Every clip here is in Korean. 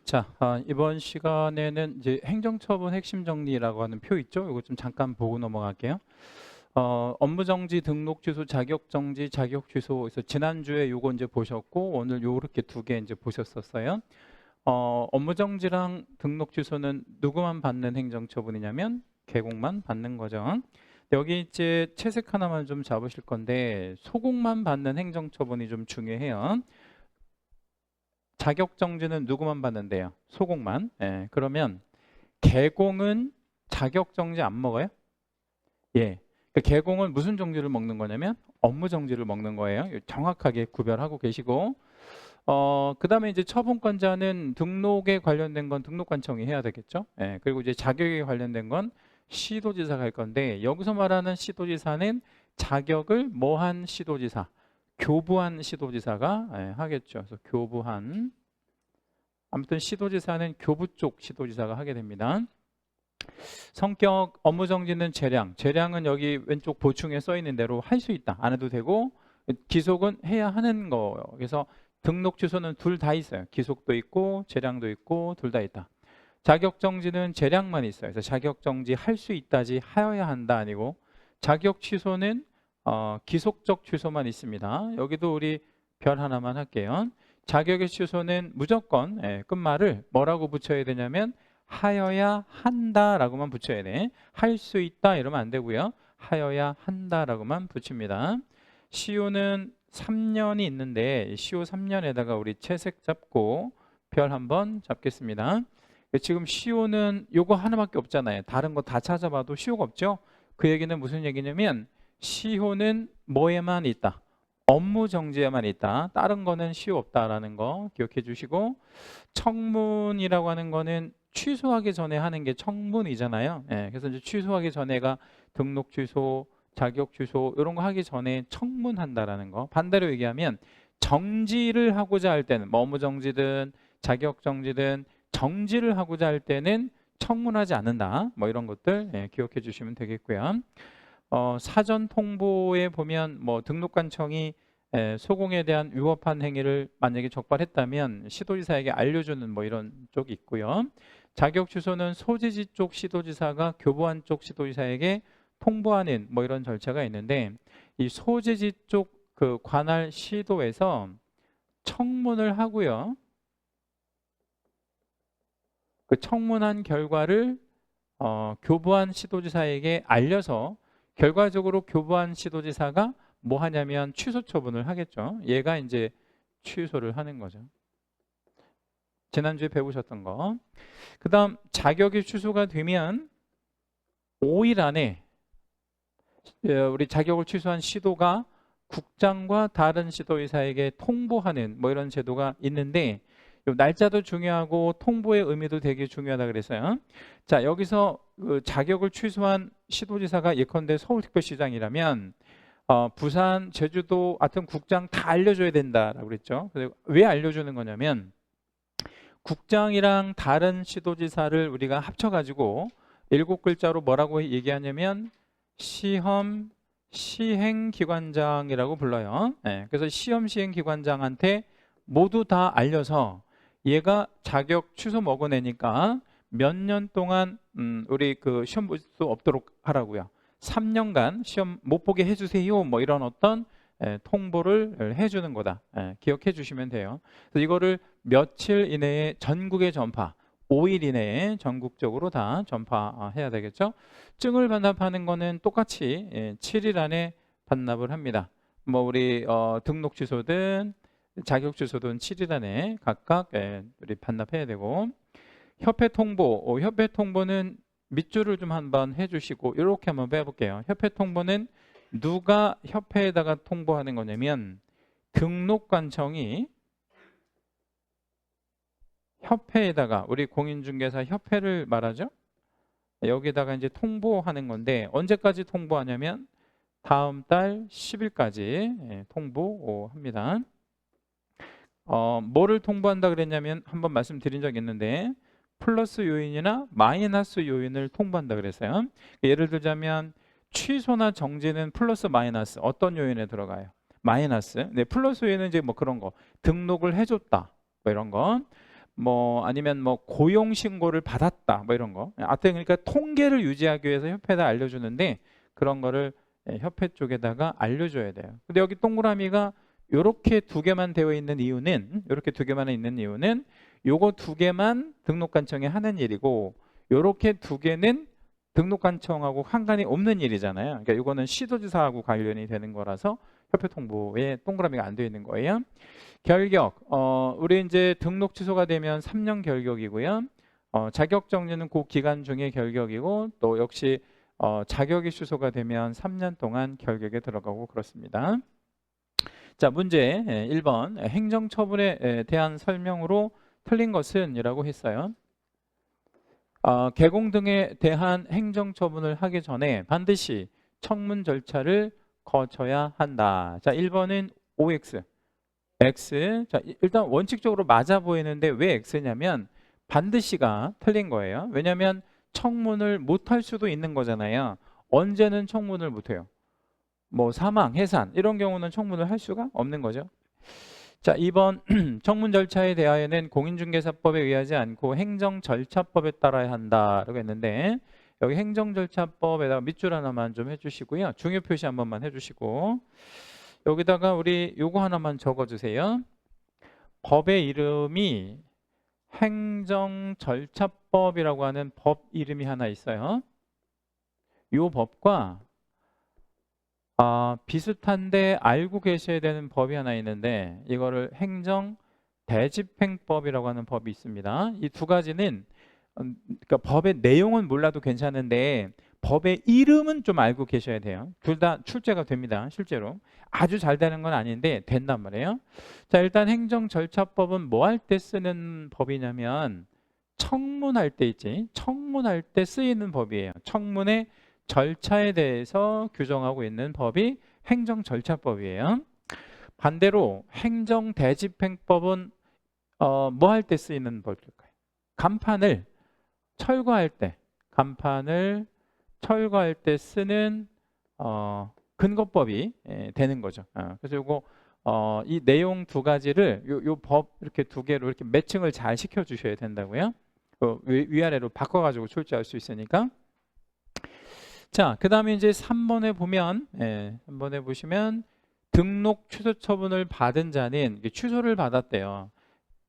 자, 이번 시간에는 이제 행정처분 핵심 정리라고 하는 표 있죠? 이거 좀 잠깐 보고 넘어갈게요. 업무 정지, 등록 취소, 자격 정지, 자격 취소. 그래서 지난주에 요거 이제 보셨고 오늘 요렇게 두 개 이제 보셨었어요. 업무 정지랑 등록 취소는 누구만 받는 행정처분이냐면 개공만 받는 거죠. 여기 이제 채색 하나만 좀 잡으실 건데 소공만 받는 행정처분이 좀 중요해요. 자격 정지는 누구만 받는데요? 소공만. 예, 그러면 개공은 자격 정지 안 먹어요? 예. 그 개공은 무슨 정지를 먹는 거냐면 업무 정지를 먹는 거예요. 정확하게 구별하고 계시고, 그다음에 이제 처분권자는 등록에 관련된 건 등록관청이 해야 되겠죠. 예. 그리고 이제 자격에 관련된 건 시도지사가 할 건데 여기서 말하는 시도지사는 자격을 뭐한 시도지사, 교부한 시도지사가 하겠죠. 그래서 교부한, 아무튼 시도지사는 교부 쪽 시도지사가 하게 됩니다. 성격 업무 정지는 재량은 여기 왼쪽 보충에 써 있는 대로 할 수 있다, 안 해도 되고, 기속은 해야 하는 거예요. 그래서 등록 취소는 둘 다 있어요. 기속도 있고 재량도 있고 둘 다 있다. 자격 정지는 재량만 있어요. 그래서 자격 정지 할 수 있다지 하여야 한다 아니고, 자격 취소는 기속적 취소만 있습니다. 여기도 우리 별 하나만 할게요. 자격의 취소는 무조건 끝말을 뭐라고 붙여야 되냐면 하여야 한다라고만 붙여야 돼. 할 수 있다 이러면 안 되고요. 하여야 한다라고만 붙입니다. 시효는 3년이 있는데 시효 3년에다가 우리 채색 잡고 별 한번 잡겠습니다. 지금 시효는 요거 하나밖에 없잖아요. 다른 거 다 찾아봐도 시효가 없죠. 그 얘기는 무슨 얘기냐면 시효는 뭐에만 있다? 업무 정지에만 있다. 다른 거는 시효 없다라는 거 기억해 주시고, 청문이라고 하는 거는 취소하기 전에 하는 게 청문이잖아요. 예, 그래서 이제 취소하기 전에가 등록 취소, 자격 취소 이런 거 하기 전에 청문한다라는 거. 반대로 얘기하면 정지를 하고자 할 때는 뭐 업무 정지든 자격 정지든 정지를 하고자 할 때는 청문하지 않는다. 뭐 이런 것들 기억해 주시면 되겠고요. 사전 통보에 보면 뭐 등록관청이 소공에 대한 위법한 행위를 만약에 적발했다면 시도지사에게 알려주는 뭐 이런 쪽이 있고요. 자격 취소는 소지지 쪽 시도지사가 교부한 쪽 시도지사에게 통보하는 뭐 이런 절차가 있는데, 이 소지지 쪽 그 관할 시도에서 청문을 하고요. 그 청문한 결과를 교부한 시도지사에게 알려서 결과적으로 교부한 시도지사가 뭐 하냐면 취소 처분을 하겠죠. 얘가 이제 취소를 하는 거죠. 지난주에 배우셨던 거. 그 다음 자격이 취소가 되면 5일 안에 우리 자격을 취소한 시도가 국장과 다른 시도의사에게 통보하는 뭐 이런 제도가 있는데, 요 날짜도 중요하고 통보의 의미도 되게 중요하다 그랬어요. 자, 여기서 그 자격을 취소한 시도지사가 예컨대 서울특별시장이라면 부산, 제주도, 하여튼 국장 다 알려줘야 된다라고 그랬죠. 그래서 왜 알려주는 거냐면 국장이랑 다른 시도지사를 우리가 합쳐가지고 7글자로 뭐라고 얘기하냐면 시험 시행기관장이라고 불러요. 그래서 시험 시행기관장한테 모두 다 알려서 얘가 자격 취소 먹어내니까 몇 년 동안 우리 그 시험 볼 수 없도록 하라고요. 3년간 시험 못 보게 해주세요. 뭐 이런 어떤 통보를 해주는 거다. 기억해 주시면 돼요. 그래서 이거를 며칠 이내에 전국에 전파, 5일 이내에 전국적으로 다 전파해야 되겠죠. 증을 반납하는 거는 똑같이 7일 안에 반납을 합니다. 뭐 우리 등록 취소든 자격 취소든 7일 안에 각각 우리 반납해야 되고, 협회 통보, 협회 통보는 밑줄을 좀 한번 해주시고 이렇게 한번 빼볼게요. 협회 통보는 누가 협회에다가 통보하는 거냐면 등록관청이 협회에다가, 우리 공인중개사 협회를 말하죠. 여기다가 이제 통보하는 건데 언제까지 통보하냐면 다음 달 10일까지 통보합니다. 뭐를 통보한다 그랬냐면 한번 말씀드린 적 있는데 플러스 요인이나 마이너스 요인을 통보한다 그랬어요. 예를 들자면 취소나 정지는 플러스 마이너스 어떤 요인에 들어가요? 마이너스. 네, 플러스 요인은 이제 뭐 그런 거 등록을 해줬다 뭐 이런 거. 뭐 아니면 뭐 고용 신고를 받았다 뭐 이런 거. 하여튼 그러니까 통계를 유지하기 위해서 협회에다 알려주는데 그런 거를 협회 쪽에다가 알려줘야 돼요. 근데 여기 동그라미가 요렇게 두 개만 되어 있는 이유는 요렇게 두 개만 있는 이유는 요거 두 개만 등록관청에 하는 일이고 요렇게 두 개는 등록관청하고 상관이 없는 일이잖아요. 그러니까 이거는 시도지사하고 관련이 되는 거라서 협회 통보에 동그라미가 안 되어 있는 거예요. 결격, 우리 이제 등록 취소가 되면 3년 결격이고요. 자격 정지는 그 기간 중에 결격이고 또 역시 자격이 취소가 되면 3년 동안 결격에 들어가고 그렇습니다. 자, 문제 1번 행정처분에 대한 설명으로 틀린 것은 이라고 했어요. 개공 등에 대한 행정처분을 하기 전에 반드시 청문 절차를 거쳐야 한다. 자, 1번은 OX. X. 자, 일단 원칙적으로 맞아 보이는데 왜 X냐면 반드시가 틀린 거예요. 왜냐하면 청문을 못할 수도 있는 거잖아요. 언제는 청문을 못해요? 뭐 사망, 해산 이런 경우는 청문을 할 수가 없는 거죠. 자, 2번 청문 절차에 대하여는 공인중개사법에 의하지 않고 행정절차법에 따라야 한다라고 했는데 여기 행정절차법에다가 밑줄 하나만 좀 해주시고요. 중요 표시 한 번만 해주시고 여기다가 우리 요거 하나만 적어주세요. 법의 이름이 행정절차법이라고 하는 법 이름이 하나 있어요. 요 법과 비슷한데 알고 계셔야 되는 법이 하나 있는데 이거를 행정대집행법이라고 하는 법이 있습니다. 이 두 가지는 그러니까 법의 내용은 몰라도 괜찮은데 법의 이름은 좀 알고 계셔야 돼요. 둘 다 출제가 됩니다. 실제로 아주 잘 되는 건 아닌데 된단 말이에요. 자, 일단 행정절차법은 뭐 할 때 쓰는 법이냐면 청문할 때 있지. 청문할 때 쓰이는 법이에요. 청문의 절차에 대해서 규정하고 있는 법이 행정절차법이에요. 반대로 행정대집행법은 뭐 할 때 쓰이는 법일까요? 간판을 철거할 때, 간판을 철거할 때 쓰는 근거법이 되는 거죠. 그래서 요거 이 내용 두 가지를 요 법 이렇게 두 개로 이렇게 매칭을 잘 시켜 주셔야 된다고요. 위아래로 바꿔가지고 출제할 수 있으니까. 자, 그 다음에 이제 3번에 보면, 3번에 보시면 등록 취소 처분을 받은 자는 취소를 받았대요.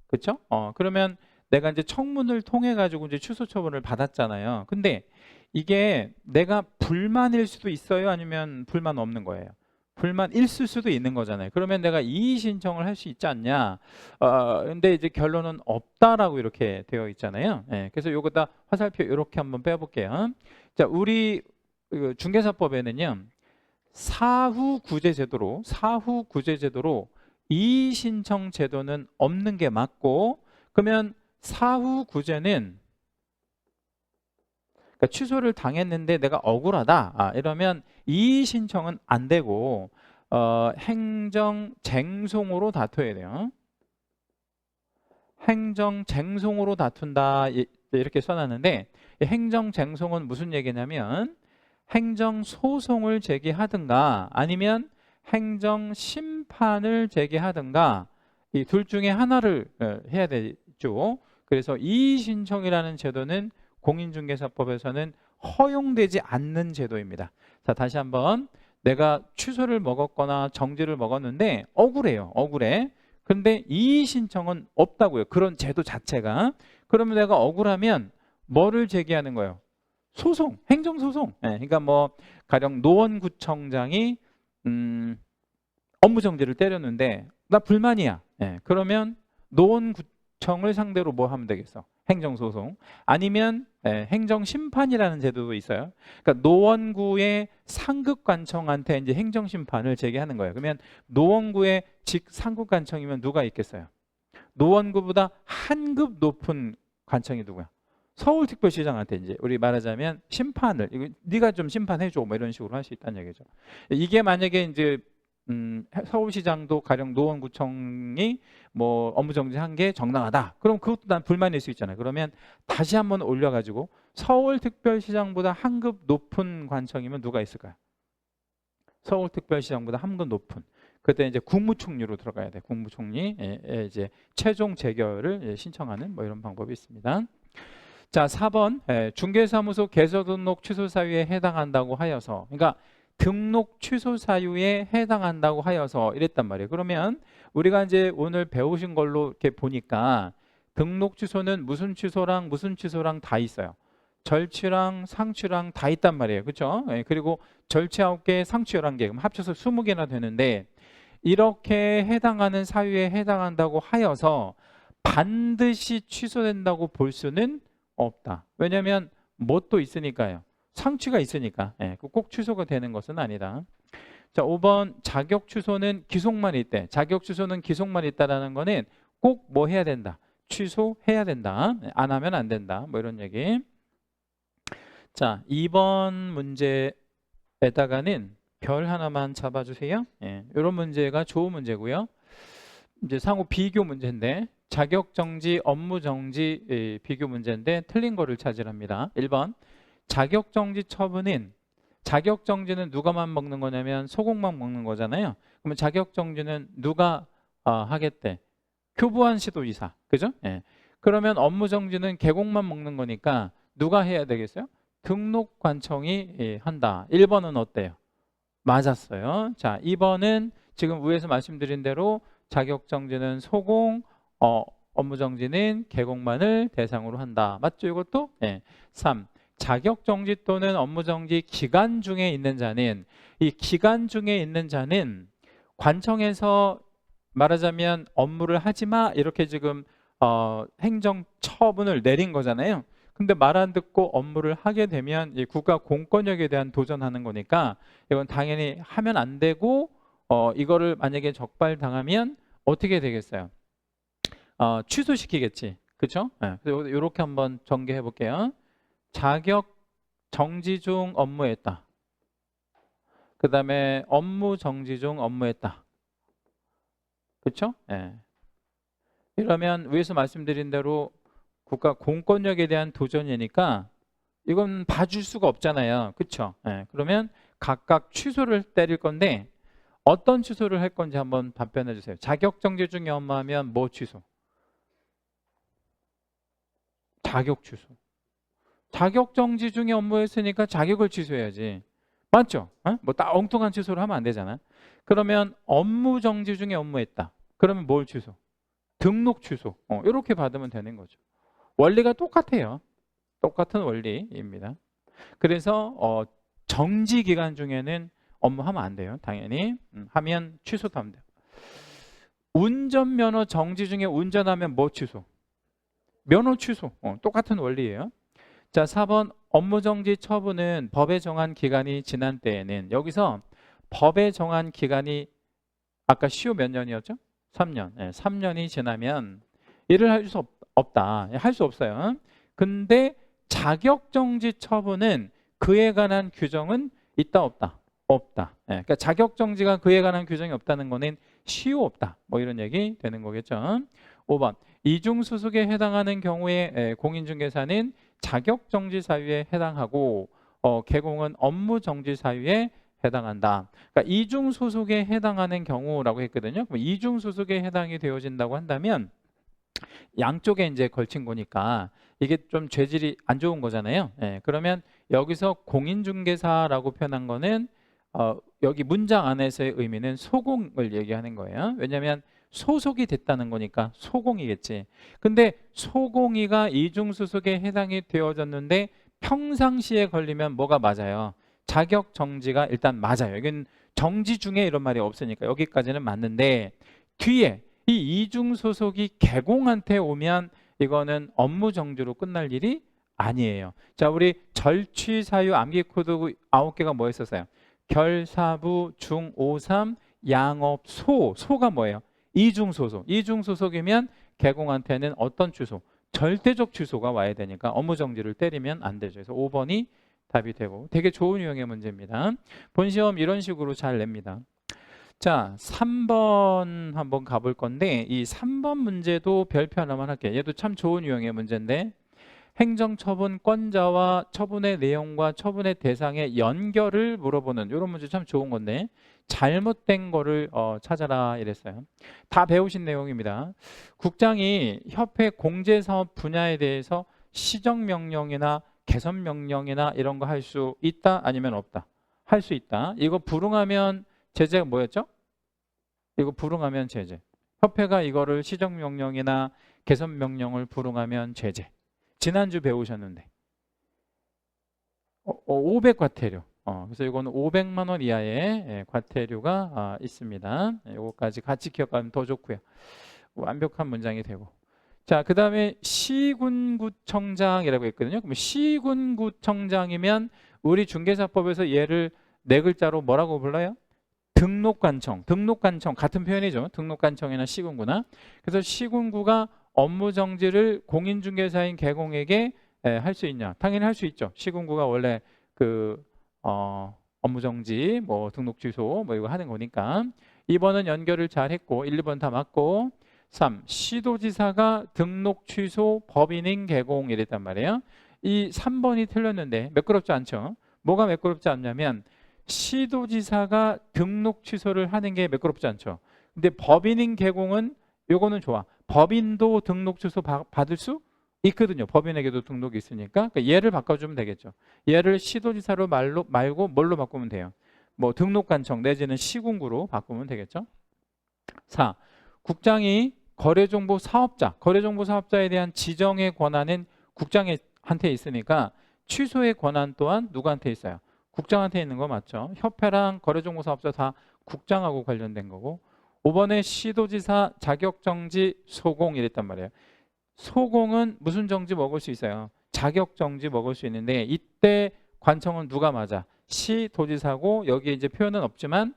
그렇죠? 그러면 내가 이제 청문을 통해 가지고 이제 취소 처분을 받았잖아요. 근데 이게 내가 불만일 수도 있어요, 아니면 불만 없는 거예요? 불만 있을 수도 있는 거잖아요. 그러면 내가 이의 신청을 할 수 있지 않냐? 근데 이제 결론은 없다라고 이렇게 되어 있잖아요. 그래서 요거다 화살표 이렇게 한번 빼볼게요. 자, 우리 중개사법에는요 사후 구제 제도로 이의 신청 제도는 없는 게 맞고, 그러면 사후 구제는 그러니까 취소를 당했는데 내가 억울하다 이러면 이의 신청은 안 되고 행정쟁송으로 다퉈야 돼요. 행정쟁송으로 다툰다 이렇게 써놨는데 행정쟁송은 무슨 얘기냐면 행정소송을 제기하든가 아니면 행정심판을 제기하든가 이 둘 중에 하나를 해야 되죠. 그래서 이의신청이라는 제도는 공인중개사법에서는 허용되지 않는 제도입니다. 자, 다시 한번 내가 취소를 먹었거나 정지를 먹었는데 억울해. 근데 이의신청은 없다고요. 그런 제도 자체가. 그러면 내가 억울하면 뭐를 제기하는 거예요? 소송, 행정소송. 그러니까 뭐 가령 노원구청장이 업무정지를 때렸는데 나 불만이야. 그러면 노원구청을 상대로 뭐 하면 되겠어? 행정소송. 아니면 행정심판이라는 제도도 있어요. 그러니까 노원구의 상급관청한테 이제 행정심판을 제기하는 거예요. 그러면 노원구의 상급관청이면 누가 있겠어요? 노원구보다 한 급 높은 관청이 누구야? 서울특별시장한테 이제 우리 말하자면 심판을 이거 네가 좀 심판해줘 뭐 이런 식으로 할 수 있다는 얘기죠. 이게 만약에 이제 서울시장도 가령 노원구청이 뭐 업무정지한 게 정당하다. 그럼 그것도 난 불만일 수 있잖아요. 그러면 다시 한번 올려가지고 서울특별시장보다 한 급 높은 관청이면 누가 있을까요? 서울특별시장보다 한 급 높은. 그때 이제 국무총리로 들어가야 돼. 국무총리 이제 최종 재결을 신청하는 뭐 이런 방법이 있습니다. 자, 4번 중개사무소 개설 등록 취소 사유에 해당한다고 하여서, 그러니까 등록 취소 사유에 해당한다고 하여서 이랬단 말이에요. 그러면 우리가 이제 오늘 배우신 걸로 이렇게 보니까 등록 취소는 무슨 취소랑 무슨 취소랑 다 있어요. 절취랑 상취랑 다 있단 말이에요. 그렇죠? 그리고 절취 9개, 상취 11개, 그럼 합쳐서 20개나 되는데, 이렇게 해당하는 사유에 해당한다고 하여서 반드시 취소된다고 볼 수는 없다. 왜냐하면 뭣도 있으니까요. 상취가 있으니까. 꼭 취소가 되는 것은 아니다. 자, 5번 자격 취소는 기속만 있대. 자격 취소는 기속만 있다라는 거는 꼭 뭐 해야 된다. 취소해야 된다. 안 하면 안 된다. 뭐 이런 얘기. 자, 2번 문제에다가는 별 하나만 잡아주세요. 이런 문제가 좋은 문제고요. 이제 상호 비교 문제인데, 자격 정지, 업무 정지 비교 문제인데 틀린 거를 찾으랍니다. 1번 자격 정지 처분은, 자격 정지는 누가만 먹는 거냐면 소공만 먹는 거잖아요. 그러면 자격 정지는 누가 하겠대? 교부한 시도이사, 그죠? 그러면 업무 정지는 개공만 먹는 거니까 누가 해야 되겠어요? 등록관청이 한다. 1번은 어때요? 맞았어요. 자, 2번은 지금 위에서 말씀드린 대로 자격 정지는 소공, 업무 정지는 개공만을 대상으로 한다. 맞죠? 이것도? 3. 자격 정지 또는 업무 정지 기간 중에 있는 자는, 이 기간 중에 있는 자는 관청에서 말하자면 업무를 하지 마 이렇게 지금 행정 처분을 내린 거잖아요. 근데 말 안 듣고 업무를 하게 되면 이 국가 공권력에 대한 도전하는 거니까 이건 당연히 하면 안 되고, 이거를 만약에 적발당하면 어떻게 되겠어요? 취소시키겠지. 그렇죠? 그래서 이렇게 한번 전개해 볼게요. 자격 정지 중 업무했다. 그 다음에 업무 정지 중 업무했다. 그렇죠? 이러면 위에서 말씀드린 대로 국가 공권력에 대한 도전이니까 이건 봐줄 수가 없잖아요. 그렇죠? 그러면 각각 취소를 때릴 건데 어떤 취소를 할 건지 한번 답변해 주세요. 자격 정지 중에 업무하면 뭐 취소? 자격 취소. 자격 정지 중에 업무했으니까 자격을 취소해야지. 맞죠? 뭐 딱 엉뚱한 취소를 하면 안 되잖아. 그러면 업무 정지 중에 업무했다. 그러면 뭘 취소? 등록 취소. 이렇게 받으면 되는 거죠. 원리가 똑같아요. 똑같은 원리입니다. 그래서 정지 기간 중에는 업무하면 안 돼요. 당연히. 하면 취소도 하면 돼요. 운전면허 정지 중에 운전하면 뭐 취소? 면허 취소. 똑같은 원리예요. 자, 4번 업무정지 처분은 법에 정한 기간이 지난 때에는, 여기서 법에 정한 기간이 아까 시효 몇 년이었죠? 3년. 3년이 지나면 일을 할 수 없다. 할 수 없어요. 근데 자격정지 처분은 그에 관한 규정은 있다 없다? 없다. 그러니까 자격정지가 그에 관한 규정이 없다는 거는 시효 없다. 뭐 이런 얘기 되는 거겠죠. 5번 이중소속에 해당하는 경우에 공인중개사는 자격정지 사유에 해당하고 개공은 업무정지 사유에 해당한다. 그러니까 이중소속에 해당하는 경우라고 했거든요. 그럼 이중소속에 해당이 되어진다고 한다면 양쪽에 이제 걸친 거니까 이게 좀 죄질이 안 좋은 거잖아요. 그러면 여기서 공인중개사라고 표현한 거는 여기 문장 안에서의 의미는 소공을 얘기하는 거예요. 왜냐하면 소속이 됐다는 거니까 소공이겠지. 근데 소공이가 이중소속에 해당이 되어졌는데 평상시에 걸리면 뭐가 맞아요? 자격 정지가 일단 맞아요. 이건 정지 중에 이런 말이 없으니까 여기까지는 맞는데, 뒤에 이 이중소속이 개공한테 오면 이거는 업무 정지로 끝날 일이 아니에요. 자, 우리 절취 사유 암기 코드 9개가 뭐였었어요? 결사부 중오삼 양업 소가 뭐예요? 이중소속. 이중소속이면 개공한테는 어떤 취소? 절대적 취소가 와야 되니까 업무 정지를 때리면 안 되죠. 그래서 5번이 답이 되고, 되게 좋은 유형의 문제입니다. 본시험 이런 식으로 잘 냅니다. 자, 3번 한번 가볼 건데, 이 3번 문제도 별표 하나만 할게요. 얘도 참 좋은 유형의 문제인데, 행정처분권자와 처분의 내용과 처분의 대상의 연결을 물어보는 이런 문제 참 좋은 건데, 잘못된 거를 찾아라 이랬어요. 다 배우신 내용입니다. 국장이 협회 공제사업 분야에 대해서 시정명령이나 개선명령이나 이런 거 할 수 있다 아니면 없다? 할 수 있다. 이거 불응하면 제재가 뭐였죠? 이거 불응하면 제재. 협회가 이거를 시정명령이나 개선명령을 불응하면 제재. 지난주 배우셨는데 500과태료. 그래서 이거는 500만 원 이하의 과태료가 있습니다. 이거까지 같이 기억하면 더 좋고요. 완벽한 문장이 되고. 자, 그 다음에 시군구청장이라고 있거든요. 그럼 시군구청장이면 우리 중개사법에서 얘를 네 글자로 뭐라고 불러요? 등록관청. 등록관청 같은 표현이죠. 등록관청이나 시군구나. 그래서 시군구가 업무정지를 공인중개사인 개공에게 할 수 있냐? 당연히 할 수 있죠. 시군구가 원래 업무정지, 뭐 등록 취소, 뭐 이거 하는 거니까. 2번은 연결을 잘 했고, 1, 2번 다 맞고. 3. 시도지사가 등록 취소 법인인 개공 이랬단 말이에요. 이 3번이 틀렸는데 매끄럽지 않죠? 뭐가 매끄럽지 않냐면 시도지사가 등록 취소를 하는 게 매끄럽지 않죠? 근데 법인인 개공은 요거는 좋아. 법인도 등록 취소 받을 수 있거든요. 법인에게도 등록이 있으니까. 그러니까 얘를 바꿔주면 되겠죠. 얘를 시도지사로 말고 뭘로 바꾸면 돼요? 뭐 등록관청 내지는 시군구로 바꾸면 되겠죠. 4. 국장이 거래정보 사업자에 대한 지정의 권한은 국장한테 있으니까 취소의 권한 또한 누구한테 있어요? 국장한테 있는 거 맞죠? 협회랑 거래정보 사업자 다 국장하고 관련된 거고. 5번에 시도지사 자격정지 소공 이랬단 말이에요. 소공은 무슨 정지 먹을 수 있어요? 자격정지 먹을 수 있는데 이때 관청은 누가 맞아? 시도지사고 여기에 이제 표현은 없지만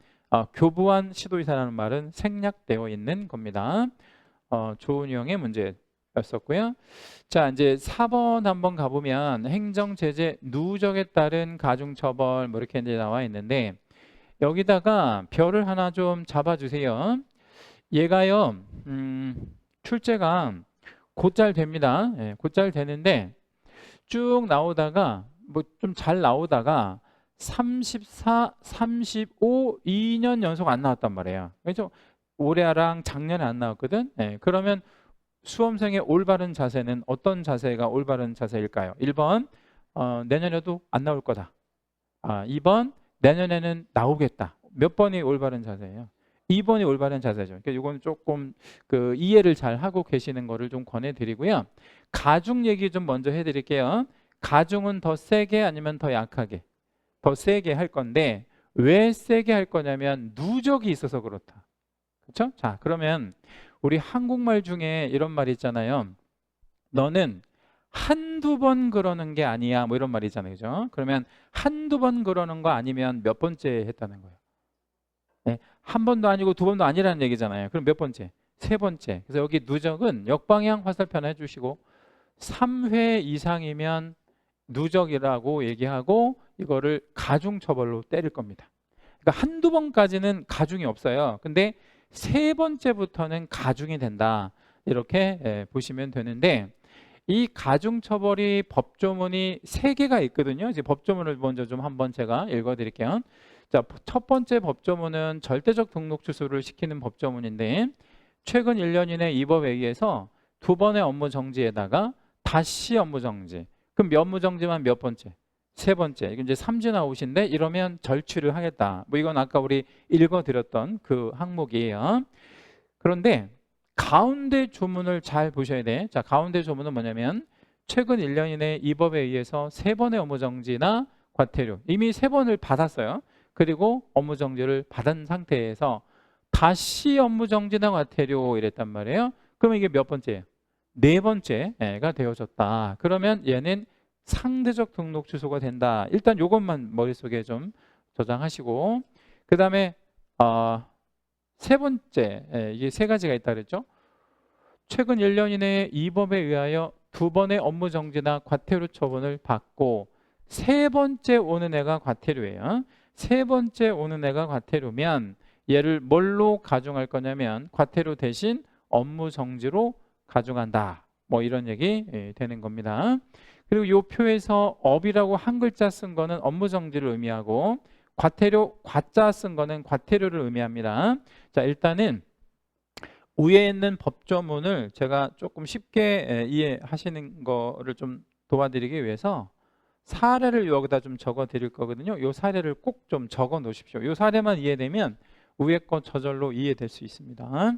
교부한 시도지사라는 말은 생략되어 있는 겁니다. 좋은 유형의 문제였었고요. 자, 이제 4번 한번 가보면 행정제재 누적에 따른 가중처벌 뭐 이렇게 이제 나와 있는데 여기다가 별을 하나 좀 잡아주세요. 얘가요, 출제가 곧잘 됩니다. 예, 곧잘 되는데 쭉 나오다가 뭐 좀 잘 나오다가 34, 35, 2년 연속 안 나왔단 말이에요. 그렇죠? 올해랑 작년에 안 나왔거든. 예, 그러면 수험생의 올바른 자세는 어떤 자세가 올바른 자세일까요? 1번 내년에도 안 나올 거다. 2번 내년에는 나오겠다. 몇 번이 올바른 자세예요? 2번이 올바른 자세죠. 그러니까 이건 조금 이해를 잘 하고 계시는 거를 좀 권해드리고요. 가중 얘기 좀 먼저 해드릴게요. 가중은 더 세게 아니면 더 약하게? 더 세게 할 건데 왜 세게 할 거냐면 누적이 있어서 그렇다. 그렇죠? 자, 그러면 우리 한국말 중에 이런 말 있잖아요. 너는 한두 번 그러는 게 아니야. 뭐 이런 말 있잖아요. 그죠? 그러면 한두 번 그러는 거 아니면 몇 번째 했다는 거예요? 네, 한 번도 아니고 두 번도 아니라는 얘기잖아요. 그럼 몇 번째? 세 번째. 그래서 여기 누적은 역방향 화살표 해주시고 3회 이상이면 누적이라고 얘기하고 이거를 가중처벌로 때릴 겁니다. 그러니까 한두 번까지는 가중이 없어요. 근데 세 번째부터는 가중이 된다. 이렇게 보시면 되는데 이 가중처벌이 법조문이 3개가 있거든요. 이제 법조문을 먼저 좀 한번 제가 읽어드릴게요. 자, 첫 번째 법조문은 절대적 등록 취소를 시키는 법조문인데 최근 1년 이내 이 법에 의해서 2번의 업무 정지에다가 다시 업무 정지. 그럼 업무 정지만 몇 번째? 세 번째. 이건 이제 삼진 아웃인데 이러면 절취를 하겠다. 뭐 이건 아까 우리 읽어드렸던 그 항목이에요. 그런데 가운데 조문을 잘 보셔야 돼. 자, 가운데 조문은 뭐냐면 최근 1년 이내 이 법에 의해서 3번의 업무 정지나 과태료 이미 3번을 받았어요. 그리고 업무 정지를 받은 상태에서 다시 업무 정지나 과태료 이랬단 말이에요. 그러면 이게 몇 번째예요? 네 번째가 되어졌다. 그러면 얘는 상대적 등록 취소가 된다. 일단 이것만 머릿속에 좀 저장하시고 그 다음에 세 번째, 이게 세 가지가 있다 그랬죠? 최근 1년 이내에 이 법에 의하여 2번의 업무 정지나 과태료 처분을 받고 세 번째 오는 애가 과태료예요. 세 번째 오는 애가 과태료면 얘를 뭘로 가중할 거냐면 과태료 대신 업무 정지로 가중한다. 뭐 이런 얘기 되는 겁니다. 그리고 이 표에서 업이라고 한 글자 쓴 거는 업무 정지를 의미하고 과태료, 과자 쓴 거는 과태료를 의미합니다. 자, 일단은 위에 있는 법조문을 제가 조금 쉽게 이해하시는 거를 좀 도와드리기 위해서 사례를 여기다 좀 적어 드릴 거거든요. 이 사례를 꼭 좀 적어 놓으십시오. 이 사례만 이해되면 위에 거 저절로 이해될 수 있습니다.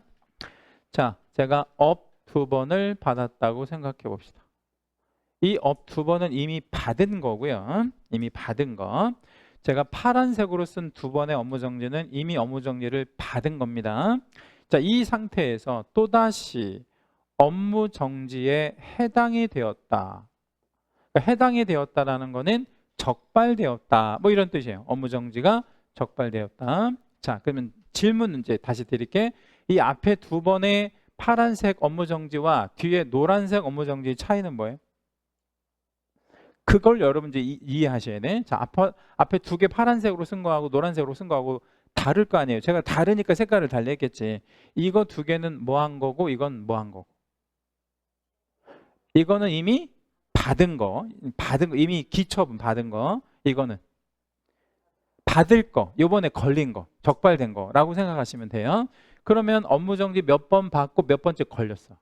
자, 제가 업 2번을 받았다고 생각해 봅시다. 이 업 2번은 이미 받은 거고요. 이미 받은 거. 제가 파란색으로 쓴 2번의 업무정지는 이미 업무정지를 받은 겁니다. 자, 이 상태에서 또다시 업무정지에 해당이 되었다. 그러니까 해당이 되었다라는 거는 적발되었다. 뭐 이런 뜻이에요. 업무정지가 적발되었다. 자, 그러면 질문 이제 다시 드릴게. 이 앞에 2번의 파란색 업무정지와 뒤에 노란색 업무정지의 차이는 뭐예요? 그걸 여러분 이제 이해하셔야 돼. 자, 앞에 2개 파란색으로 쓴 거하고 노란색으로 쓴 거하고 다를 거 아니에요. 제가 다르니까 색깔을 달리했겠지. 이거 2개는 뭐 한 거고 이건 뭐 한 거고. 이거는 이미 받은 거, 이미 기처분 받은 거. 이거는 받을 거, 요번에 걸린 거, 적발된 거라고 생각하시면 돼요. 그러면 업무정지 몇 번 받고 몇 번째 걸렸어?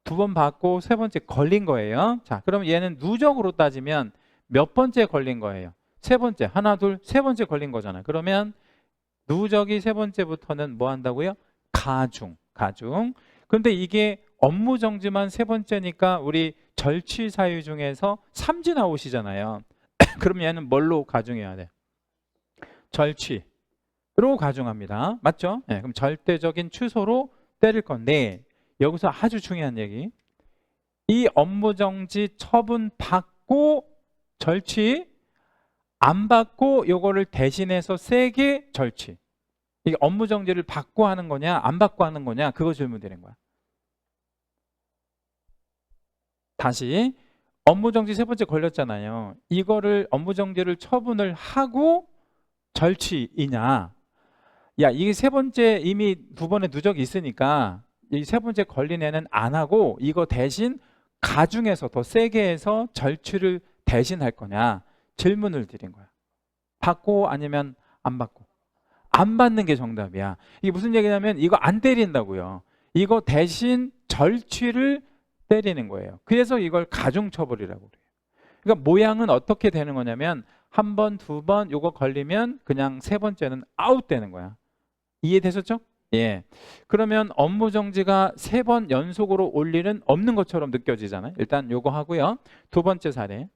2번 받고 3번째 걸린 거예요. 자, 그럼 얘는 누적으로 따지면 몇 번째 걸린 거예요? 3번째, 하나, 둘, 3번째 걸린 거잖아요. 그러면 누적이 3번째부터는 뭐 한다고요? 가중. 근데 이게 업무정지만 3번째니까 우리 절취 사유 중에서 삼지 나오시잖아요. 그럼 얘는 뭘로 가중해야 돼? 절취로 가중합니다. 맞죠? 네, 그럼 절대적인 취소로 때릴 건데 여기서 아주 중요한 얘기. 이 업무정지 처분 받고 절취, 안 받고 요거를 대신해서 세게 절취. 이게 업무정지를 받고 하는 거냐 안 받고 하는 거냐 그거 질문 드리는 거야. 다시 업무정지 3번째 걸렸잖아요. 이거를 업무정지를 처분을 하고 절취이냐. 야, 이게 3번째 이미 2번의 누적이 있으니까 이 3번째 걸린 애는 안 하고 이거 대신 가중해서 더 세게 해서 절취를 대신 할 거냐 질문을 드린 거야. 받고 아니면 안 받고. 안 받는 게 정답이야. 이게 무슨 얘기냐면 이거 안 때린다고요. 이거 대신 절취를 때리는 거예요. 그래서 이걸 가중처벌이라고 그래요. 그러니까 모양은 어떻게 되는 거냐면 한 번, 2번 요거 걸리면 그냥 3번째는 아웃되는 거야. 이해되셨죠? 예. 그러면 업무정지가 3번 연속으로 올 일은 없는 것처럼 느껴지잖아요. 일단 요거 하고요. 2번째 사례.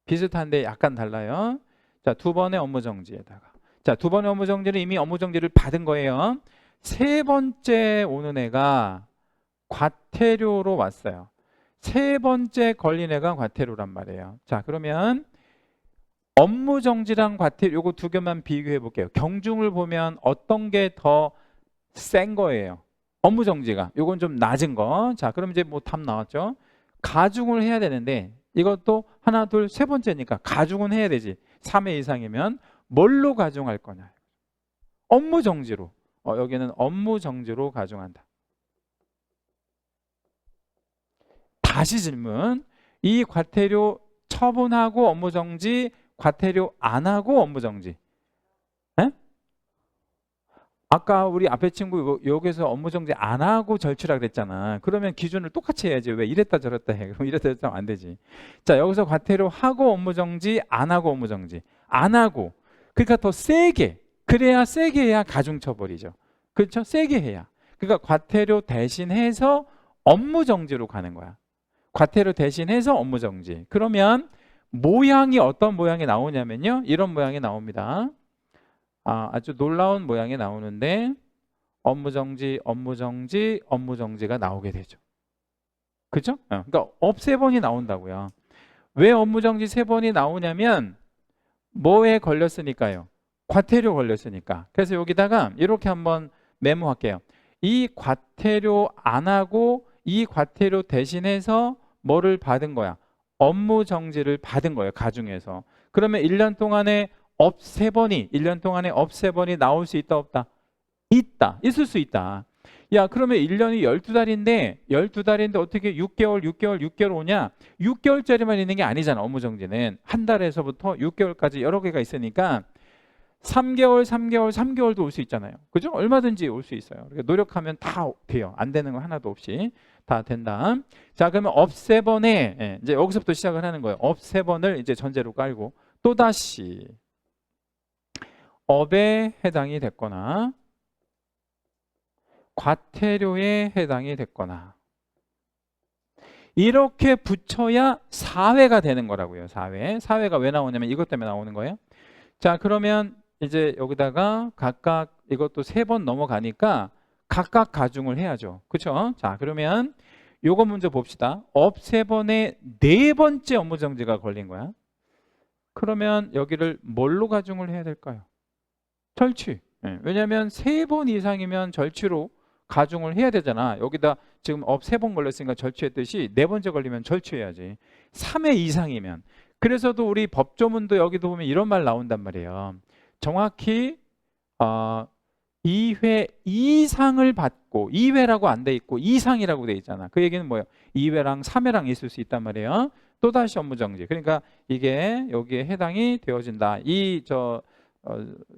비슷한데 약간 달라요. 자, 2번의 업무정지에다가. 자, 2번의 업무정지는 이미 업무정지를 받은 거예요. 3번째 오는 애가 과태료로 왔어요. 3번째 걸린 애가 과태료란 말이에요. 자, 그러면 업무정지랑 과태료 요거 2개만 비교해 볼게요. 경중을 보면 어떤 게 더 센 거예요? 업무정지가. 요건 좀 낮은 거. 자, 그럼 이제 뭐 답 나왔죠? 가중을 해야 되는데 이것도 하나, 둘, 3번째니까 가중은 해야 되지. 3회 이상이면 뭘로 가중할 거냐? 업무정지로. 여기는 업무정지로 가중한다. 다시 질문. 이 과태료 처분하고 업무정지, 과태료 안 하고 업무정지. 에? 아까 우리 앞에 친구 여기서 업무정지 안 하고 절취라 그랬잖아. 그러면 기준을 똑같이 해야지. 왜 이랬다 저랬다 해. 그럼 이랬다 저랬다 하면 안 되지. 자, 여기서 과태료 하고 업무정지, 안 하고 업무정지. 안 하고. 그러니까 더 세게. 그래야 세게 해야 가중처벌이죠. 그렇죠? 세게 해야. 그러니까 과태료 대신해서 업무정지로 가는 거야. 과태료 대신해서 업무정지. 그러면 모양이 어떤 모양이 나오냐면요. 이런 모양이 나옵니다. 아주 놀라운 모양이 나오는데 업무정지, 업무정지, 업무정지가 나오게 되죠. 그죠? 그러니까 업 3번이 나온다고요. 왜 업무정지 3번이 나오냐면 뭐에 걸렸으니까요? 과태료 걸렸으니까. 그래서 여기다가 이렇게 한번 메모할게요. 이 과태료 안 하고 이 과태료 대신해서 뭐를 받은 거야? 업무정지를 받은 거예요. 가중해서. 그러면 1년 동안에 업 3번이 1년 동안에 업 3번이 나올 수 있다 없다? 있다. 있을 수 있다. 야, 그러면 1년이 12달인데 어떻게 6개월 오냐? 6개월짜리만 있는 게 아니잖아. 업무정지는 한 달에서부터 6개월까지 여러 개가 있으니까 3개월, 3개월, 3개월도 올 수 있잖아요. 그죠? 얼마든지 올 수 있어요. 그러니까 노력하면 다 돼요. 안 되는 거 하나도 없이 다 된다. 자, 그러면 업 3번에 예, 이제 여기서부터 시작을 하는 거예요. 업 3번을 이제 전제로 깔고 또다시 업에 해당이 됐거나 과태료에 해당이 됐거나 이렇게 붙여야 4회가 되는 거라고요. 4회. 4회가 왜 나오냐면 이것 때문에 나오는 거예요. 자, 그러면 이제 여기다가 각각 이것도 3번 넘어가니까 각각 가중을 해야죠. 그렇죠? 자, 그러면 요거 문제 봅시다. 업 3번에 4번째 업무정지가 걸린 거야. 그러면 여기를 뭘로 가중을 해야 될까요? 절취. 예, 왜냐하면 3번 이상이면 절취로 가중을 해야 되잖아. 여기다 지금 업 3번 걸렸으니까 절취했듯이 4번째 걸리면 절취해야지. 3회 이상이면. 그래서도 우리 법조문도 여기도 보면 이런 말 나온단 말이에요. 정확히 2회 이상을 받고 2회라고 안 돼 있고 이상이라고 돼 있잖아. 그 얘기는 뭐예요? 2회랑 3회랑 있을 수 있단 말이에요. 또다시 업무정지. 그러니까 이게 여기에 해당이 되어진다.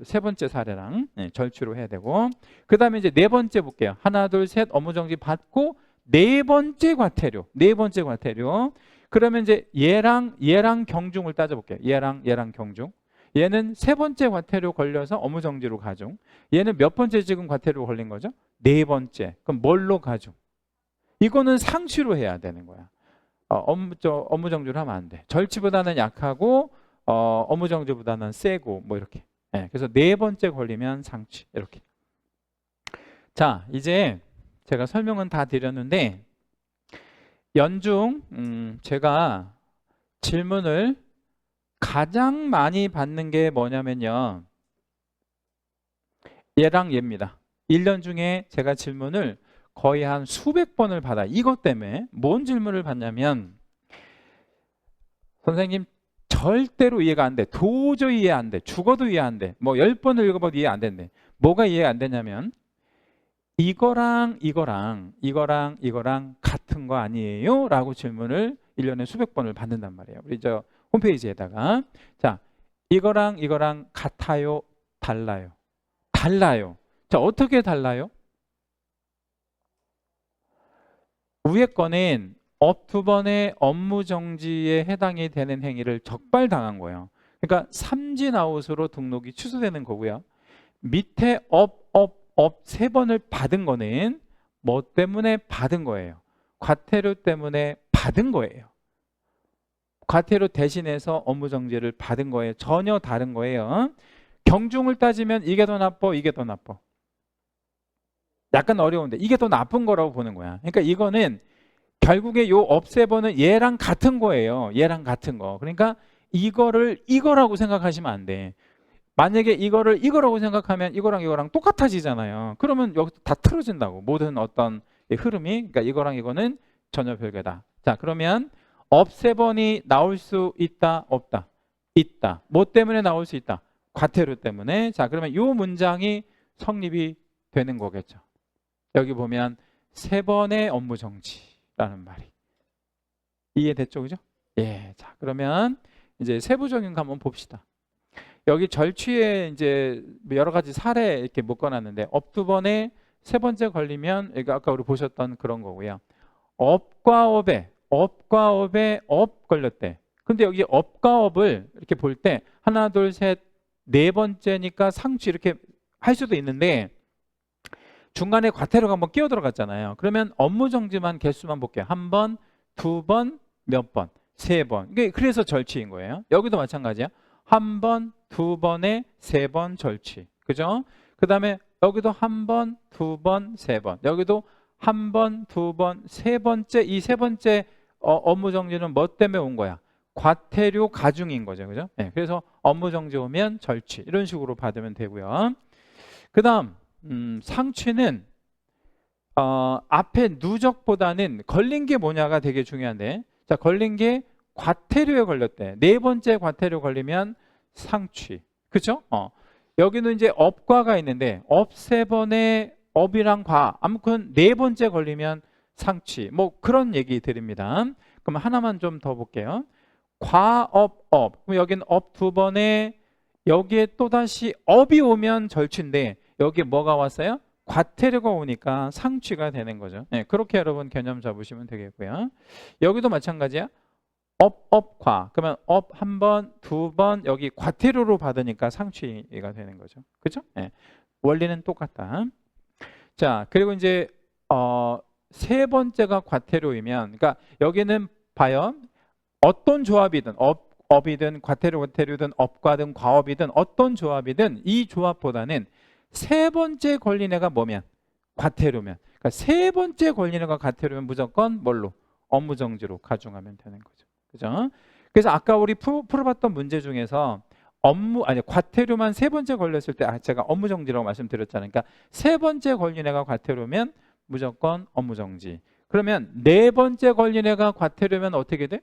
세 번째 사례랑 절취로 해야 되고, 그 다음에 이제 4번째 볼게요. 하나, 둘, 셋 업무정지 받고 4번째 과태료. 4번째 과태료. 그러면 이제 얘랑 경중을 따져볼게요. 얘랑 경중. 얘는 3번째 과태료 걸려서 업무정지로 가중. 얘는 몇 번째 지금 과태료 걸린 거죠? 4번째. 그럼 뭘로 가중? 이거는 상취로 해야 되는 거야. 업무정지로 하면 안 돼. 절취보다는 약하고 업무정지보다는 세고 뭐 이렇게. 네, 그래서 4번째 걸리면 상취 이렇게. 자, 이제 제가 설명은 다 드렸는데 연중 제가 질문을 가장 많이 받는 게 뭐냐면요, 얘랑 얘입니다. 1년 중에 제가 질문을 거의 한 수백 번을 받아. 이것 때문에 뭔 질문을 받냐면, 선생님 절대로 이해가 안 돼. 도저히 이해 안 돼. 죽어도 이해 안 돼. 뭐 10번을 읽어봐도 이해 안 된대. 뭐가 이해가 안 되냐면 이거랑 같은 거 아니에요? 라고 질문을 1년에 수백 번을 받는단 말이에요. 우리 저 홈페이지에다가. 자, 이거랑 같아요? 달라요? 달라요. 자, 어떻게 달라요? 위에 거는 업 2번의 업무정지에 해당이 되는 행위를 적발당한 거예요. 그러니까 삼진아웃으로 등록이 취소되는 거고요. 밑에 업 3번을 받은 거는 뭐 때문에 받은 거예요? 과태료 때문에 받은 거예요. 과태료 대신해서 업무정지를 받은 거예요. 전혀 다른 거예요. 경중을 따지면 이게 더 나빠, 이게 더 나빠. 약간 어려운데 이게 더 나쁜 거라고 보는 거야. 그러니까 이거는 결국에 요 업 3번은 얘랑 같은 거예요. 얘랑 같은 거. 그러니까 이거를 이거라고 생각하시면 안 돼. 만약에 이거를 이거라고 생각하면 이거랑 똑같아지잖아요. 그러면 여기 다 틀어진다고. 모든 어떤 흐름이. 그러니까 이거랑 이거는 전혀 별개다. 자, 그러면 업 3번이 나올 수 있다, 없다? 있다. 뭐 때문에 나올 수 있다? 과태료 때문에. 자, 그러면 이 문장이 성립이 되는 거겠죠. 여기 보면 3번의 업무정지라는 말이 이해됐죠? 그죠? 예. 자, 그러면 이제 세부적인 거 한번 봅시다. 여기 절취에 이제 여러 가지 사례 이렇게 묶어놨는데 업 2번에 3번째 걸리면 이거 아까 우리 보셨던 그런 거고요. 업과 업에 업 걸렸대. 근데 여기 업과 업을 이렇게 볼 때 하나, 둘, 셋, 4번째니까 상취 이렇게 할 수도 있는데 중간에 과태료가 한번 끼어 들어갔잖아요. 그러면 업무정지만 개수만 볼게요. 1번, 2번, 몇 번? 3번. 그래서 절취인 거예요. 여기도 마찬가지야. 1번, 2번에 3번 절취. 그죠? 그 다음에 여기도 1번, 2번, 3번. 여기도 1번, 2번, 3번째. 이 3번째 업무정지는 뭐 때문에 온 거야? 과태료 가중인 거죠. 그죠? 네, 그래서 업무정지 오면 절취. 이런 식으로 받으면 되고요. 그 다음 상취는 앞에 누적보다는 걸린 게 뭐냐가 되게 중요한데, 자, 걸린 게 과태료에 걸렸대. 4번째 과태료 걸리면 상취. 그렇죠? 여기는 이제 업과가 있는데 업 3번에 업이랑 과 아무튼 4번째 걸리면 상취. 뭐 그런 얘기 드립니다. 그럼 하나만 좀 더 볼게요. 과업 업. 그럼 여기는 업 2번에 여기에 또다시 업이 오면 절취인데 여기에 뭐가 왔어요? 과태료가 오니까 상취가 되는 거죠. 네, 그렇게 여러분 개념 잡으시면 되겠고요. 여기도 마찬가지야. 과. 그러면 업 한 번, 두 번 여기 과태료로 받으니까 상취가 되는 거죠. 그죠? 네. 원리는 똑같다. 자, 그리고 이제 세 번째가 과태료이면, 그러니까 여기는 봐요. 어떤 조합이든 업이든 과태료든 업과든 과업이든 어떤 조합이든 이 조합보다는 세 번째 걸린 애가 뭐면 과태료면, 그러니까 세 번째 걸린 애가 과태료면 무조건 뭘로? 업무정지로 가중하면 되는 거죠. 그죠? 그래서 아까 우리 풀어봤던 문제 중에서 과태료만 세 번째 걸렸을 때 제가 업무정지라고 말씀드렸잖아요. 그러니까 세 번째 걸린 애가 과태료면 무조건 업무정지. 그러면 네 번째 걸린 애가 과태료면 어떻게 돼?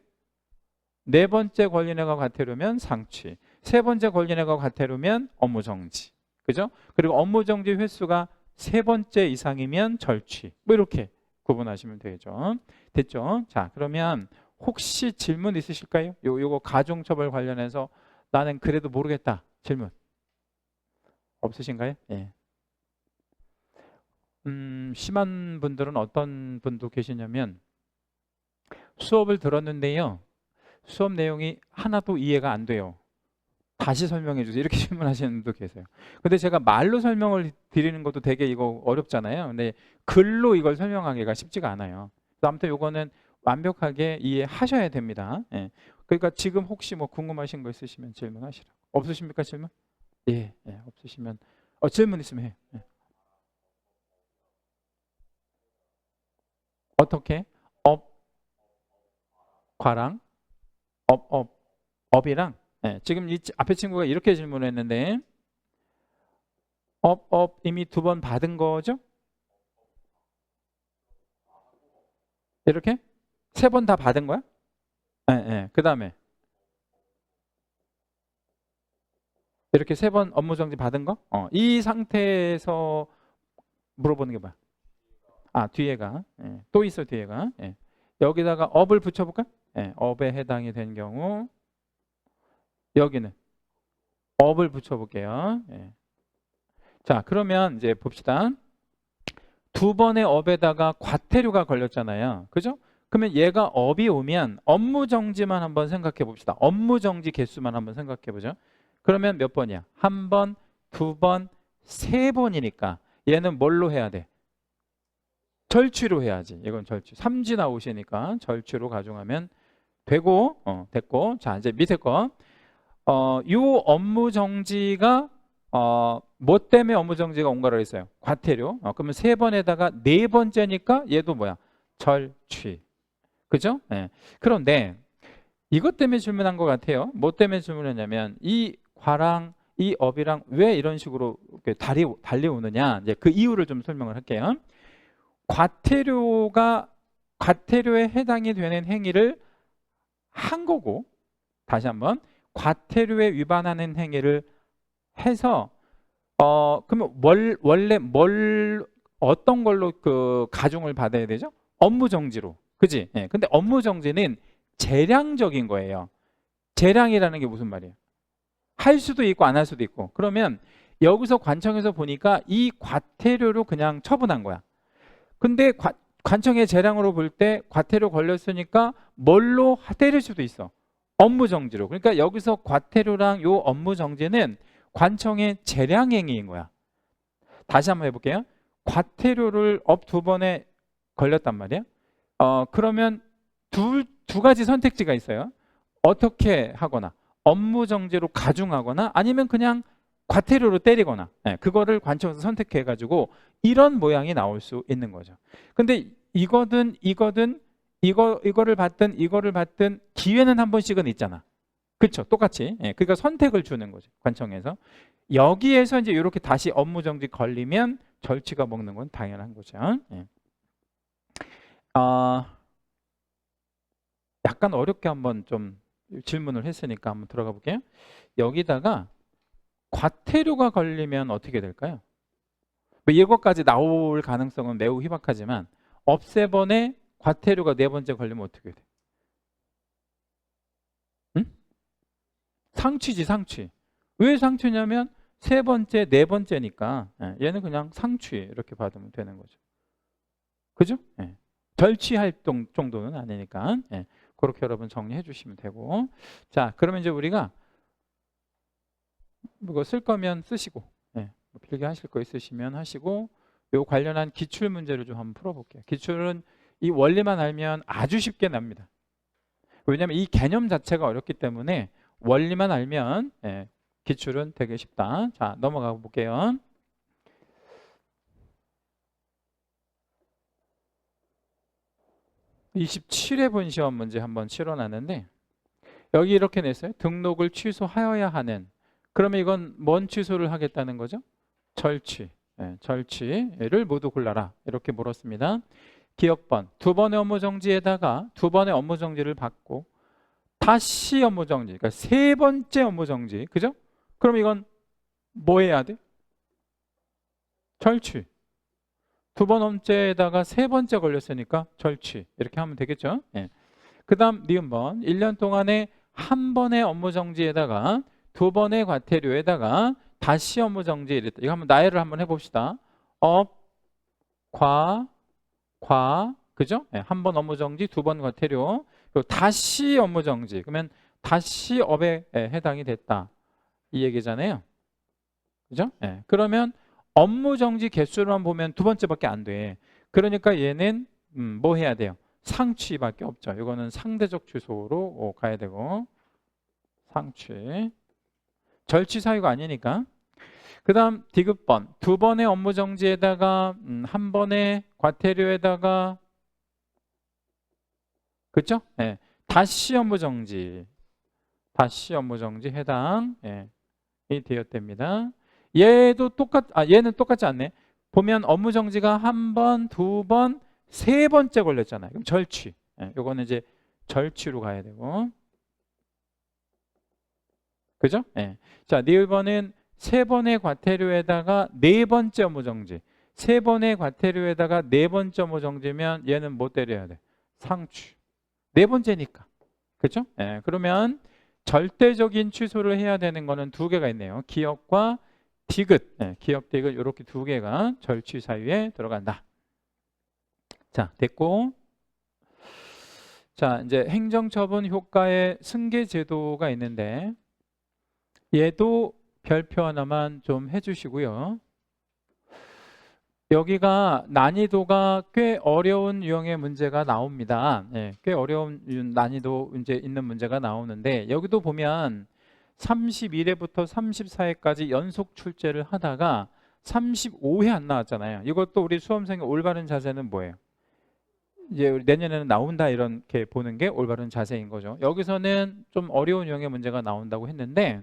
네 번째 걸린 애가 과태료면 상취. 세 번째 걸린 애가 과태료면 업무정지. 그죠? 그리고 업무정지 횟수가 세 번째 이상이면 절취. 뭐 이렇게 구분하시면 되죠. 됐죠? 자, 그러면 혹시 질문 있으실까요? 요거 가중처벌 관련해서 나는 그래도 모르겠다. 질문 없으신가요? 예. 심한 분들은 어떤 분도 계시냐면 수업을 들었는데요. 수업 내용이 하나도 이해가 안 돼요. 다시 설명해 주세요. 이렇게 질문하시는 분도 계세요. 근데 제가 말로 설명을 드리는 것도 되게 이거 어렵잖아요. 근데 글로 이걸 설명하기가 쉽지가 않아요. 그래서 아무튼 요거는 완벽하게 이해하셔야 됩니다. 예. 그러니까 지금 혹시 뭐 궁금하신 거 있으시면 질문하시라고. 없으십니까, 질문? 예, 예, 없으시면 질문 있으면 해. 예. 어떻게? 업, 과랑 업이랑 예, 지금 이 앞에 친구가 이렇게 질문했는데 이미 두 번 받은 거죠? 이렇게? 세 번 다 받은 거야? 예, 예. 그 다음에 이렇게 세 번 업무정지 받은 거? 이 상태에서 물어보는 게 뭐야? 아, 뒤에가. 예. 또 있어, 뒤에가. 예. 여기다가 업을 붙여볼까? 예. 업에 해당이 된 경우 여기는 업을 붙여볼게요. 예. 자, 그러면 이제 봅시다. 두 번의 업에다가 과태료가 걸렸잖아요. 그죠? 그러면 얘가 업이 오면 업무정지만 한번 생각해 봅시다. 업무정지 개수만 한번 생각해 보죠. 그러면 몇 번이야? 한 번, 두 번, 세 번이니까 얘는 뭘로 해야 돼? 절취로 해야지. 이건 절취. 삼지 나오시니까 절취로 가중하면 되고, 됐고. 자, 이제 밑에 거. 요 업무 정지가 뭐 때문에 업무 정지가 온 거라고 했어요? 과태료. 그러면 세 번에다가 네 번째니까 얘도 뭐야? 절취. 그죠? 네. 그런데 이것 때문에 질문한 것 같아요. 뭐 때문에 질문했냐면 이 과랑 이 업이랑 왜 이런 식으로 이렇게 달려오느냐? 이제 그 이유를 좀 설명을 할게요. 과태료에 해당이 되는 행위를 한 거고, 다시 한번 과태료에 위반하는 행위를 해서 그러면 원래 어떤 걸로 그 가중을 받아야 되죠? 업무 정지로. 그지? 예. 근데 업무 정지는 재량적인 거예요. 재량이라는 게 무슨 말이에요? 할 수도 있고 안 할 수도 있고. 그러면 여기서 관청에서 보니까 이 과태료로 그냥 처분한 거야. 근데 관청의 재량으로 볼 때 과태료 걸렸으니까 뭘로 때릴 수도 있어. 업무 정지로. 그러니까 여기서 과태료랑 요 업무 정지는 관청의 재량행위인 거야. 다시 한번 해볼게요. 과태료를 업 두 번에 걸렸단 말이야. 그러면 두 가지 선택지가 있어요. 어떻게 하거나 업무 정지로 가중하거나 아니면 그냥 과태료로 때리거나 그거를 관청에서 선택해 가지고 이런 모양이 나올 수 있는 거죠. 근데 이거를 받든 기회는 한 번씩은 있잖아. 그렇죠? 똑같이. 그러니까 선택을 주는 거죠. 관청에서. 여기에서 이제 이렇게 다시 업무 정지 걸리면 절취가 먹는 건 당연한 거죠. 약간 어렵게 한번 좀 질문을 했으니까 한번 들어가 볼게요. 여기다가 과태료가 걸리면 어떻게 될까요? 뭐 이것까지 나올 가능성은 매우 희박하지만 업 세 번에 과태료가 네 번째 걸리면 어떻게 돼? 응? 상취지, 상취. 왜 상추냐면 세 번째, 네 번째니까 얘는 그냥 상추 이렇게 받으면 되는 거죠. 그죠? 절취할 정도는 아니니까 그렇게 여러분 정리해 주시면 되고. 자, 그러면 이제 우리가 이거 쓸 거면 쓰시고 뭐 필기 하실 거 있으시면 하시고, 요 관련한 기출 문제를 좀 한번 풀어볼게요. 기출은 이 원리만 알면 아주 쉽게 납니다. 왜냐하면 이 개념 자체가 어렵기 때문에 원리만 알면 기출은 되게 쉽다. 자, 넘어가 볼게요. (27회) 본 시험 문제 한번 치러놨는데, 여기 이렇게 냈어요. 등록을 취소하여야 하는. 그러면 이건 뭔 취소를 하겠다는 거죠? 절취. 절취를 모두 골라라. 이렇게 물었습니다. 기억번. 두 번의 업무 정지에다가 두 번의 업무 정지를 받고 다시 업무 정지. 그러니까 세 번째 업무 정지. 그죠? 그럼 이건 뭐 해야 돼? 절취. 두 번째에다가 세 번째 걸렸으니까 절취. 이렇게 하면 되겠죠? 그 다음 니은번. 1년 동안에 한 번의 업무 정지에다가 두 번의 과태료에다가 다시 업무 정지. 이거 한번 나열을 한번 해봅시다. 업, 과, 그죠? 한 번 업무 정지, 두 번 과태료, 그리고 다시 업무 정지. 그러면 다시 업에 해당이 됐다. 이 얘기잖아요. 그죠? 그러면 업무 정지 개수로만 보면 두 번째밖에 안 돼. 그러니까 얘는 뭐 해야 돼요? 상취밖에 없죠. 이거는 상대적 취소로 가야 되고, 상취. 절취 사유가 아니니까. 그 다음 디귿번. 두 번의 업무 정지에다가 한 번의 과태료에다가, 그렇죠? 다시 업무 정지. 다시 업무 정지 해당이 되었답니다. 얘는 똑같지 않네. 보면 업무 정지가 한 번, 두 번, 세 번째 걸렸잖아요. 그럼 절취. 요거는 이제 절취로 가야 되고. 그죠? 자, 니을번은 세 번의 과태료에다가 네 번째 업무 정지. 세 번의 과태료에다가 네 번째 업무 정지면 얘는 뭐 때려야 돼? 상취. 네 번째니까. 그죠? 그러면 절대적인 취소를 해야 되는 거는 두 개가 있네요. 기업과 디귿. 기업, 디귿 이렇게 두 개가 절취 사유에 들어간다. 자, 됐고. 자, 이제 행정처분 효과의 승계 제도가 있는데, 얘도 별표 하나만 좀 해주시고요. 여기가 난이도가 꽤 어려운 유형의 문제가 나옵니다. 꽤 어려운 난이도 문제 있는 문제가 나오는데, 여기도 보면 31회부터 34회까지 연속 출제를 하다가 35회 안 나왔잖아요. 이것도 우리 수험생의 올바른 자세는 뭐예요? 이제 내년에는 나온다 이렇게 보는 게 올바른 자세인 거죠. 여기서는 좀 어려운 유형의 문제가 나온다고 했는데,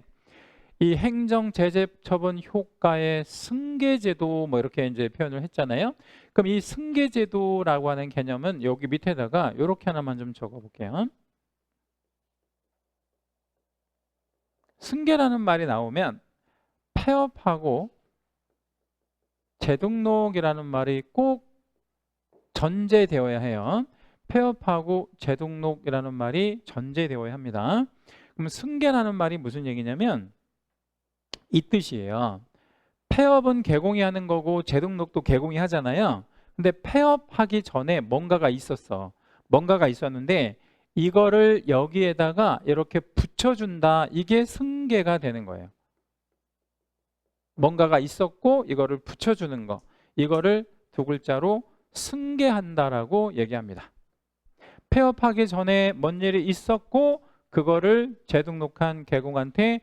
이 행정제재처분 효과의 승계제도 뭐 이렇게 이제 표현을 했잖아요. 그럼 이 승계제도라고 하는 개념은 여기 밑에다가 이렇게 하나만 좀 적어볼게요. 승계라는 말이 나오면 폐업하고 재등록이라는 말이 꼭 전제되어야 해요. 폐업하고 재등록이라는 말이 전제되어야 합니다. 그럼 승계라는 말이 무슨 얘기냐면 이 뜻이에요. 폐업은 개공이 하는 거고 재등록도 개공이 하잖아요. 근데 폐업하기 전에 뭔가가 있었어. 뭔가가 있었는데 이거를 여기에다가 이렇게 붙여준다. 이게 승계가 되는 거예요. 뭔가가 있었고 이거를 붙여주는 거. 이거를 두 글자로 승계한다라고 얘기합니다. 폐업하기 전에 뭔 일이 있었고 그거를 재등록한 개공한테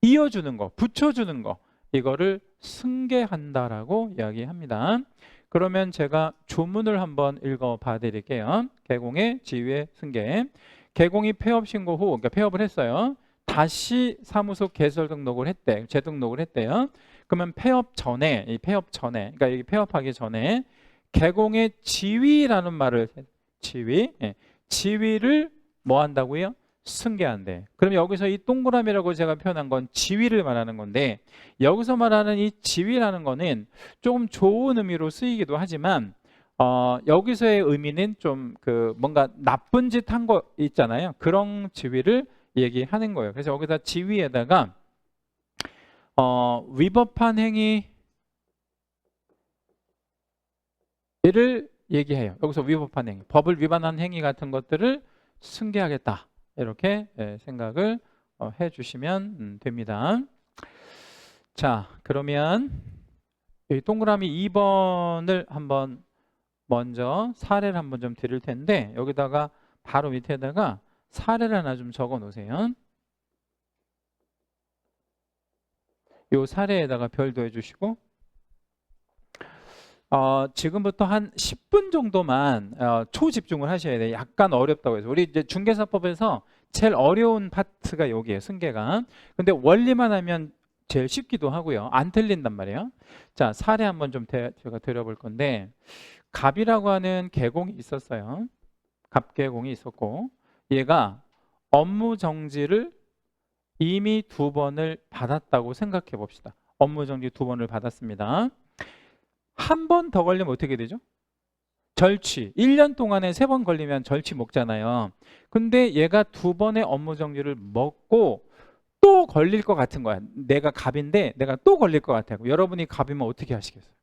이어주는 거, 붙여주는 거, 이거를 승계한다라고 이야기합니다. 그러면 제가 조문을 한번 읽어봐 드릴게요. 개공의 지위의 승계. 개공이 폐업 신고 후, 그러니까 폐업을 했어요. 다시 사무소 개설 등록을 했대, 재등록을 했대요. 그러면 폐업 전에, 그러니까 이 폐업하기 전에 개공의 지위라는 말을, 지위를 뭐 한다고요? 승계한대. 그럼 여기서 이 동그라미라고 제가 표현한 건 지위를 말하는 건데, 여기서 말하는 이 지위라는 거는 조금 좋은 의미로 쓰이기도 하지만 여기서의 의미는 좀 뭔가 나쁜 짓 한 거 있잖아요. 그런 지위를 얘기하는 거예요. 그래서 여기다 지위에다가 위법한 행위를 얘기해요. 여기서 위법한 행위, 법을 위반한 행위 같은 것들을 승계하겠다. 이렇게 생각을 해주시면 됩니다. 자, 그러면 이 동그라미 2번을 한번 먼저 사례를 한번 좀 드릴 텐데 여기다가 바로 밑에다가 사례를 하나 좀 적어 놓으세요. 이 사례에다가 별도 해주시고 지금부터 한 10분 정도만 초집중을 하셔야 돼요. 약간 어렵다고 해서 우리 이제 중개사법에서 제일 어려운 파트가 여기에요. 승계가. 근데 원리만 하면 제일 쉽기도 하고요. 안 틀린단 말이에요. 자, 사례 한번 좀 제가 드려볼 건데 갑이라고 하는 계공이 있었어요. 갑계공이 있었고 얘가 업무 정지를 이미 2번을 받았다고 생각해 봅시다. 업무 정지 2번을 받았습니다. 한 번 더 걸리면 어떻게 되죠? 절취. 1년 동안에 3번 걸리면 절취 먹잖아요. 근데 얘가 2번의 업무 정지를 먹고 또 걸릴 것 같은 거야. 내가 갑인데 내가 또 걸릴 것 같아요. 여러분이 갑이면 어떻게 하시겠어요?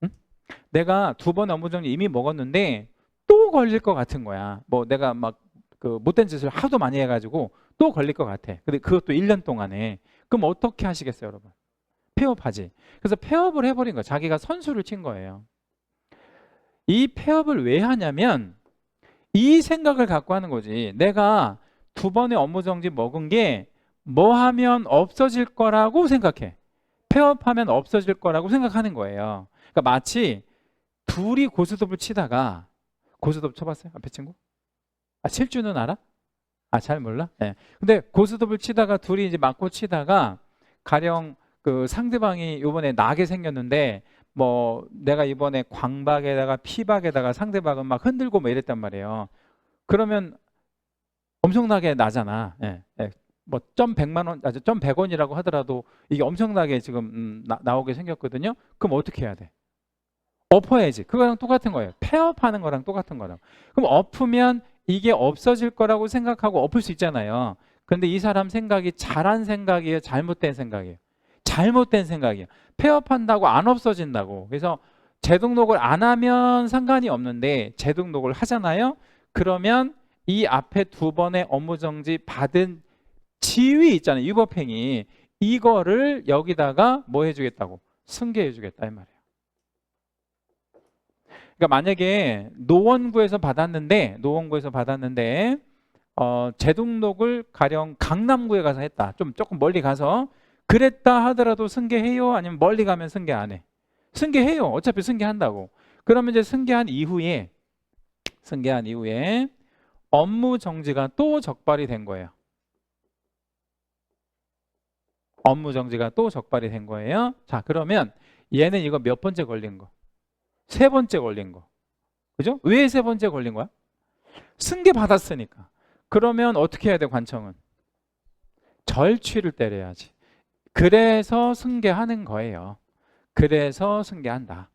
응? 내가 2번 업무 정지 이미 먹었는데 또 걸릴 것 같은 거야. 뭐 내가 막 그 못된 짓을 하도 많이 해가지고 또 걸릴 것 같아. 근데 그것도 1년 동안에. 그럼 어떻게 하시겠어요, 여러분? 폐업하지. 그래서 폐업을 해버린 거야. 자기가 선수를 친 거예요. 이 폐업을 왜 하냐면 이 생각을 갖고 하는 거지. 내가 2번의 업무 정지 먹은 게 뭐 하면 없어질 거라고 생각해. 폐업하면 없어질 거라고 생각하는 거예요. 그러니까 마치 둘이 고스톱을 치다가 고스톱 쳐봤어요? 앞에 친구? 칠 줄은 알아? 잘 몰라? 네. 근데 고스톱을 치다가 둘이 이제 맞고 치다가 가령 그 상대방이 이번에 나게 생겼는데 뭐 내가 이번에 광박에다가 피박에다가 상대방은 막 흔들고 뭐 이랬단 말이에요. 그러면 엄청나게 나잖아. 예, 예. 뭐 점 100만 원, 점 100원이라고 하더라도 이게 엄청나게 지금 나오게 생겼거든요. 그럼 어떻게 해야 돼? 엎어야지. 그거랑 똑같은 거예요. 폐업하는 거랑 똑같은 거라고. 그럼 엎으면 이게 없어질 거라고 생각하고 엎을 수 있잖아요. 근데 이 사람 생각이 잘한 생각이에요? 잘못된 생각이에요? 잘못된 생각이에요. 폐업한다고 안 없어진다고. 그래서 재등록을 안 하면 상관이 없는데 재등록을 하잖아요. 그러면 이 앞에 2번의 업무정지 받은 지위 있잖아요. 위법행위. 이거를 여기다가 뭐 해주겠다고? 승계해주겠다 이 말이에요. 그러니까 만약에 노원구에서 받았는데 재등록을 가령 강남구에 가서 했다. 조금 멀리 가서 그랬다 하더라도 승계해요? 아니면 멀리 가면 승계 안 해? 승계해요. 어차피 승계한다고. 그러면 이제 승계한 이후에 업무 정지가 또 적발이 된 거예요. 업무 정지가 또 적발이 된 거예요. 자, 그러면 얘는 이거 몇 번째 걸린 거? 3번째 걸린 거. 그죠? 왜 3번째 걸린 거야? 승계 받았으니까. 그러면 어떻게 해야 돼, 관청은? 절취를 때려야지. 그래서 승계하는 거예요. 그래서 승계한다.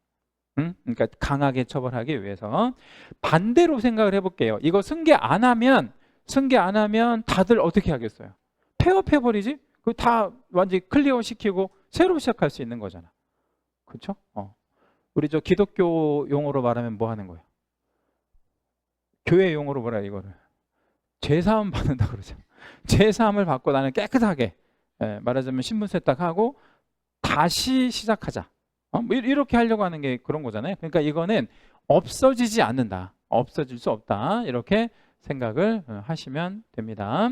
응? 그러니까 강하게 처벌하기 위해서. 반대로 생각을 해볼게요. 이거 승계 안 하면 다들 어떻게 하겠어요? 폐업해버리지? 그 다 완전히 클리어 시키고 새로 시작할 수 있는 거잖아. 그렇죠? 우리 저 기독교 용어로 말하면 뭐 하는 거예요? 교회 용어로 뭐라 이거를? 제사함 받는다 그러죠. 제사함을 받고 나는 깨끗하게 말하자면 신분 세탁하고 다시 시작하자. 뭐 이렇게 하려고 하는 게 그런 거잖아요. 그러니까 이거는 없어지지 않는다. 없어질 수 없다. 이렇게 생각을 하시면 됩니다.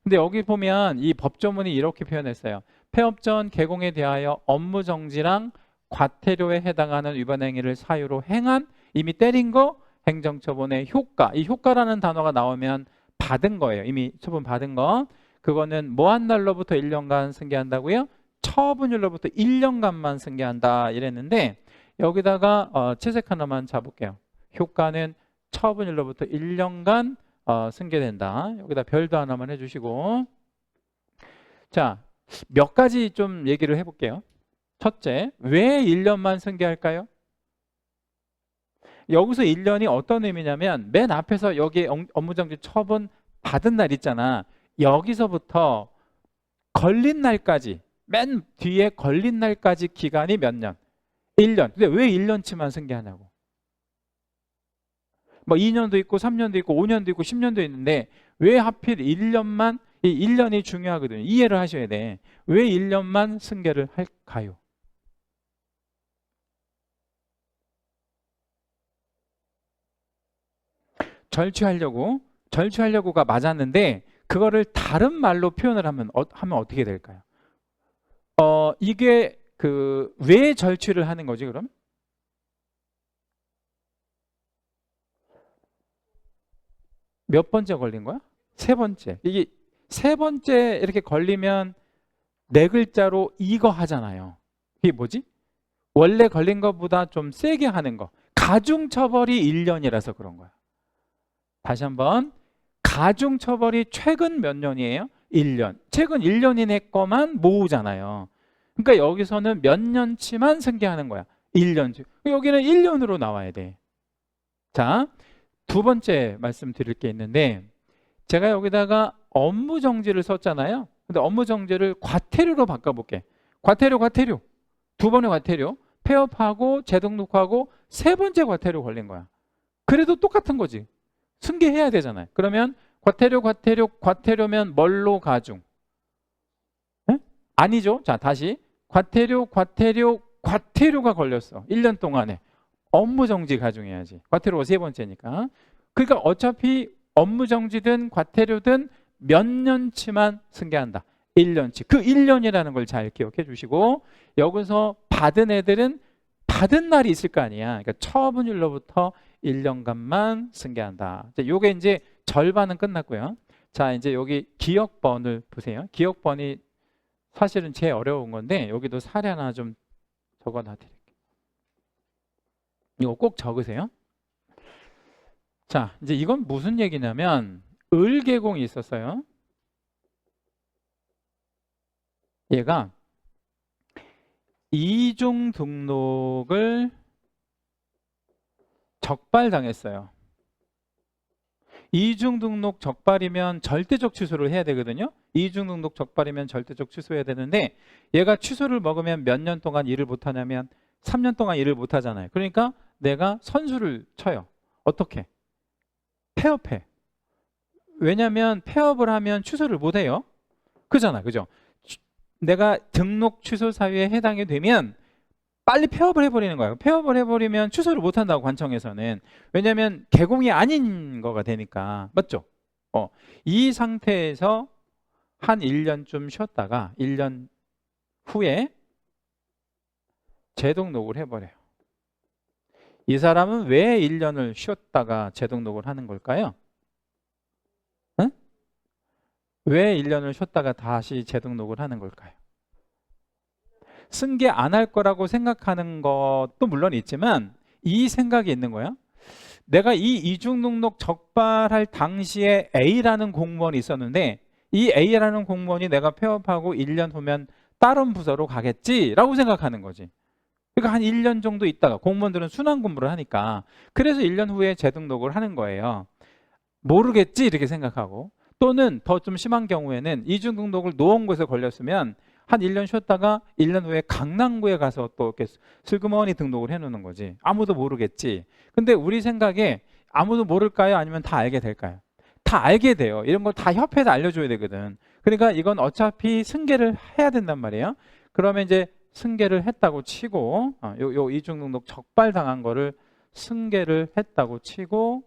근데 여기 보면 이 법조문이 이렇게 표현했어요. 폐업 전 개공에 대하여 업무 정지랑 과태료에 해당하는 위반 행위를 사유로 행한 이미 때린 거 행정처분의 효과. 이 효과라는 단어가 나오면 받은 거예요. 이미 처분 받은 거. 그거는 뭐 한 날로부터 1년간 승계한다고요? 처분일로부터 1년간만 승계한다 이랬는데 여기다가 채색 하나만 잡을게요. 효과는 처분일로부터 1년간 승계된다. 여기다 별도 하나만 해주시고 자, 몇 가지 좀 얘기를 해볼게요. 첫째, 왜 1년만 승계할까요? 여기서 1년이 어떤 의미냐면 맨 앞에서 여기 업무정지 처분 받은 날 있잖아. 여기서부터 걸린 날까지, 맨 뒤에 걸린 날까지 기간이 몇 년? 1년. 근데 왜 1년치만 승계하냐고. 뭐 2년도 있고 3년도 있고 5년도 있고 10년도 있는데 왜 하필 1년만, 이 1년이 중요하거든요. 이해를 하셔야 돼. 왜 1년만 승계를 할까요? 절취하려고가 맞았는데 그거를 다른 말로 표현을 하면 어떻게 될까요? 이게 왜 절취를 하는 거지 그럼? 몇 번째 걸린 거야? 세 번째. 이게 세 번째 이렇게 걸리면 네 글자로 이거 하잖아요. 이게 뭐지? 원래 걸린 것보다 좀 세게 하는 거. 가중처벌이 1년이라서 그런 거야. 다시 한번. 가중처벌이 최근 몇 년이에요? 1년. 최근 1년 이내 거만 모으잖아요. 그러니까 여기서는 몇 년치만 승계하는 거야. 1년치. 여기는 1년으로 나와야 돼. 자, 두 번째 말씀드릴 게 있는데 제가 여기다가 업무정지를 썼잖아요. 근데 업무정지를 과태료로 바꿔볼게. 과태료. 두 번의 과태료. 폐업하고 재등록하고 세 번째 과태료 걸린 거야. 그래도 똑같은 거지. 승계해야 되잖아요. 그러면 과태료면 뭘로 가중? 에? 아니죠. 자, 다시. 과태료가 걸렸어. 1년 동안에. 업무정지 가중해야지. 과태료가 세 번째니까. 그러니까 어차피 업무정지든 과태료든 몇 년치만 승계한다. 1년치. 그 1년이라는 걸 잘 기억해 주시고 여기서 받은 애들은 받은 날이 있을 거 아니야. 그러니까 처분일로부터 1년간만 승계한다. 요게 이제 절반은 끝났고요. 자, 이제 여기 기억번을 보세요. 기억번이 사실은 제일 어려운 건데 여기도 사례 하나 좀 적어놔 드릴게요. 이거 꼭 적으세요. 자, 이제 이건 무슨 얘기냐면 을계공이 있었어요. 얘가 이중 등록을 적발당했어요. 이중 등록 적발이면 절대적 취소를 해야 되거든요. 이중 등록 적발이면 절대적 취소해야 되는데 얘가 취소를 먹으면 몇 년 동안 일을 못하냐면 3년 동안 일을 못하잖아요. 그러니까 내가 선수를 쳐요. 어떻게? 폐업해. 왜냐하면 폐업을 하면 취소를 못해요. 그잖아, 그죠? 내가 등록 취소 사유에 해당이 되면 빨리 폐업을 해버리는 거예요. 폐업을 해버리면 취소를 못한다고 관청에서는. 왜냐하면 개공이 아닌 거가 되니까. 맞죠? 이 상태에서 한 1년쯤 쉬었다가 1년 후에 재등록을 해버려요. 이 사람은 왜 1년을 쉬었다가 재등록을 하는 걸까요? 응? 왜 1년을 쉬었다가 다시 재등록을 하는 걸까요? 승계 안 할 거라고 생각하는 것도 물론 있지만 이 생각이 있는 거야. 내가 이 이중등록 적발할 당시에 A라는 공무원이 있었는데 이 A라는 공무원이 내가 폐업하고 1년 후면 다른 부서로 가겠지라고 생각하는 거지. 그러니까 한 1년 정도 있다가 공무원들은 순환 근무를 하니까 그래서 1년 후에 재등록을 하는 거예요. 모르겠지 이렇게 생각하고 또는 더 좀 심한 경우에는 이중등록을 노원구에서 걸렸으면 한 1년 쉬었다가 1년 후에 강남구에 가서 또 이렇게 슬그머니 등록을 해놓는 거지. 아무도 모르겠지. 근데 우리 생각에 아무도 모를까요? 아니면 다 알게 될까요? 다 알게 돼요. 이런 거 다 협회에서 알려줘야 되거든. 그러니까 이건 어차피 승계를 해야 된단 말이에요. 그러면 이제 승계를 했다고 치고 요 이중등록 적발당한 거를 승계를 했다고 치고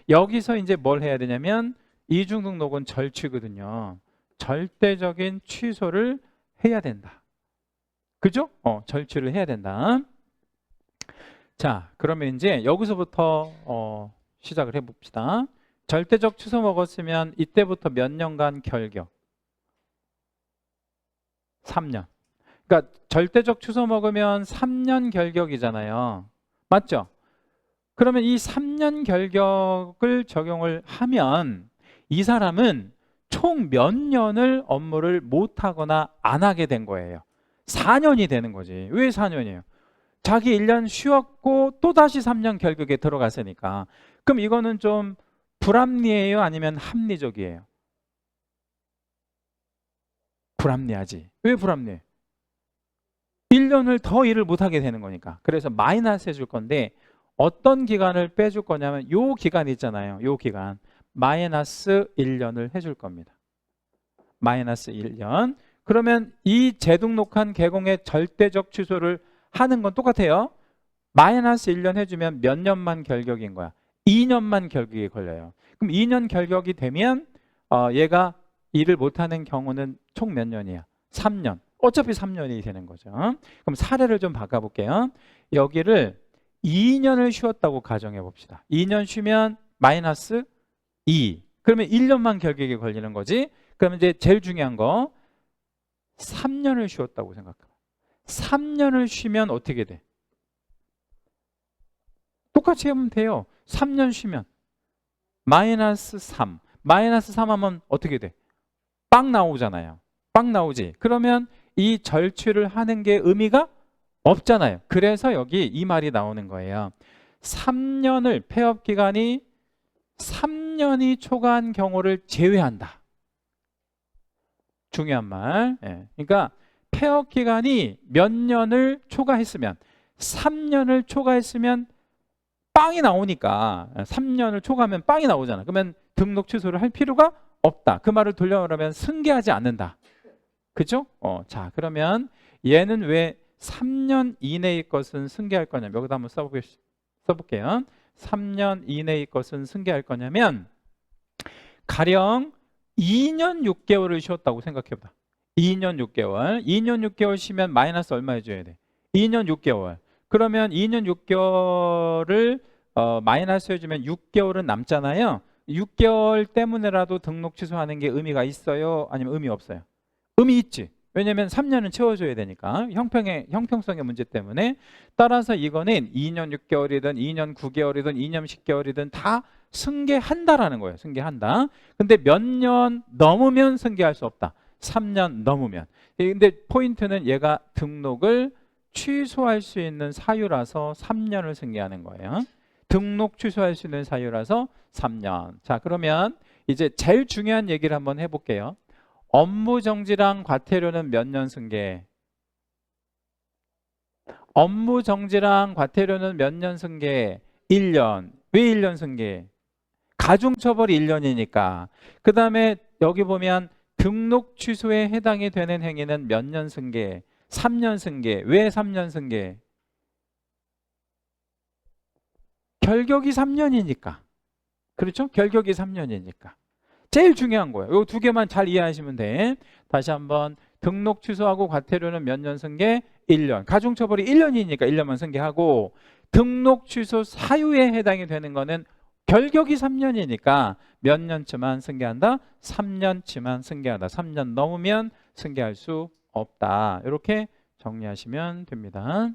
여기서 이제 뭘 해야 되냐면 이중등록은 절취거든요. 절대적인 취소를 해야 된다. 그죠? 절취를 해야 된다. 자, 그러면 이제 여기서부터 시작을 해봅시다. 절대적 취소 먹었으면 이때부터 몇 년간 결격? 3년. 그러니까 절대적 취소 먹으면 3년 결격이잖아요. 맞죠? 그러면 이 3년 결격을 적용을 하면 이 사람은 총 몇 년을 업무를 못하거나 안 하게 된 거예요. 4년이 되는 거지. 왜 4년이에요? 자기 1년 쉬었고 또다시 3년 결격에 들어갔으니까. 그럼 이거는 좀 불합리해요? 아니면 합리적이에요? 불합리하지. 왜 불합리해? 1년을 더 일을 못하게 되는 거니까. 그래서 마이너스 해줄 건데 어떤 기간을 빼줄 거냐면 요 기간 있잖아요. 요 기간 마이너스 1년을 해줄 겁니다. 마이너스 1년. 그러면 이 재등록한 개공의 절대적 취소를 하는 건 똑같아요. 마이너스 1년 해주면 몇 년만 결격인 거야? 2년만 결격이 걸려요. 그럼 2년 결격이 되면 얘가 일을 못하는 경우는 총 몇 년이야? 3년. 어차피 3년이 되는 거죠. 그럼 사례를 좀 바꿔볼게요. 여기를 2년을 쉬었다고 가정해 봅시다. 2년 쉬면 마이너스 2. 그러면 1년만 결격이 걸리는 거지. 그러면 이제 제일 중요한 거 3년을 쉬었다고 생각해봐. 3년을 쉬면 어떻게 돼? 똑같이 하면 돼요. 3년 쉬면 마이너스 3. 마이너스 3 하면 어떻게 돼? 빵 나오잖아요. 빵 나오지. 그러면 이 절취를 하는 게 의미가 없잖아요. 그래서 여기 이 말이 나오는 거예요. 3년을 폐업 기간이 3년이 초과한 경우를 제외한다. 중요한 말. 그러니까 폐업 기간이 몇 년을 초과했으면 3년을 초과했으면 빵이 나오니까 3년을 초과하면 빵이 나오잖아. 그러면 등록 취소를 할 필요가 없다. 그 말을 돌려말하면 승계하지 않는다. 그죠? 자, 그러면 얘는 왜 3년 이내의 것은 승계할 거냐면 여기다 한번 써볼게요. 3년 이내의 것은 승계할 거냐면 가령 2년 6개월을 쉬었다고 생각해보자. 2년 6개월. 2년 6개월 쉬면 마이너스 얼마 해줘야 돼? 2년 6개월. 그러면 2년 6개월을 마이너스 해주면 6개월은 남잖아요. 6개월 때문에라도 등록 취소하는 게 의미가 있어요? 아니면 의미 없어요? 의미 있지. 왜냐하면 3년은 채워줘야 되니까. 형평성의 문제 때문에. 따라서 이거는 2년 6개월이든 2년 9개월이든 2년 10개월이든 다 승계한다라는 거예요. 승계한다. 근데 몇 년 넘으면 승계할 수 없다. 3년 넘으면. 근데 포인트는 얘가 등록을 취소할 수 있는 사유라서 3년을 승계하는 거예요. 등록 취소할 수 있는 사유라서 3년. 자, 그러면 이제 제일 중요한 얘기를 한번 해볼게요. 업무 정지랑 과태료는 몇 년 승계? 업무 정지랑 과태료는 몇 년 승계? 1년. 왜 1년 승계? 가중처벌이 1년이니까. 그 다음에 여기 보면 등록 취소에 해당이 되는 행위는 몇 년 승계? 3년 승계. 왜 3년 승계? 결격이 3년이니까. 그렇죠? 결격이 3년이니까. 제일 중요한 거예요. 이 두 개만 잘 이해하시면 돼. 다시 한번 등록 취소하고 과태료는 몇 년 승계? 1년. 가중처벌이 1년이니까 1년만 승계하고 등록 취소 사유에 해당이 되는 거는 결격이 3년이니까 몇 년치만 승계한다? 3년치만 승계한다. 3년 넘으면 승계할 수 없다. 이렇게 정리하시면 됩니다.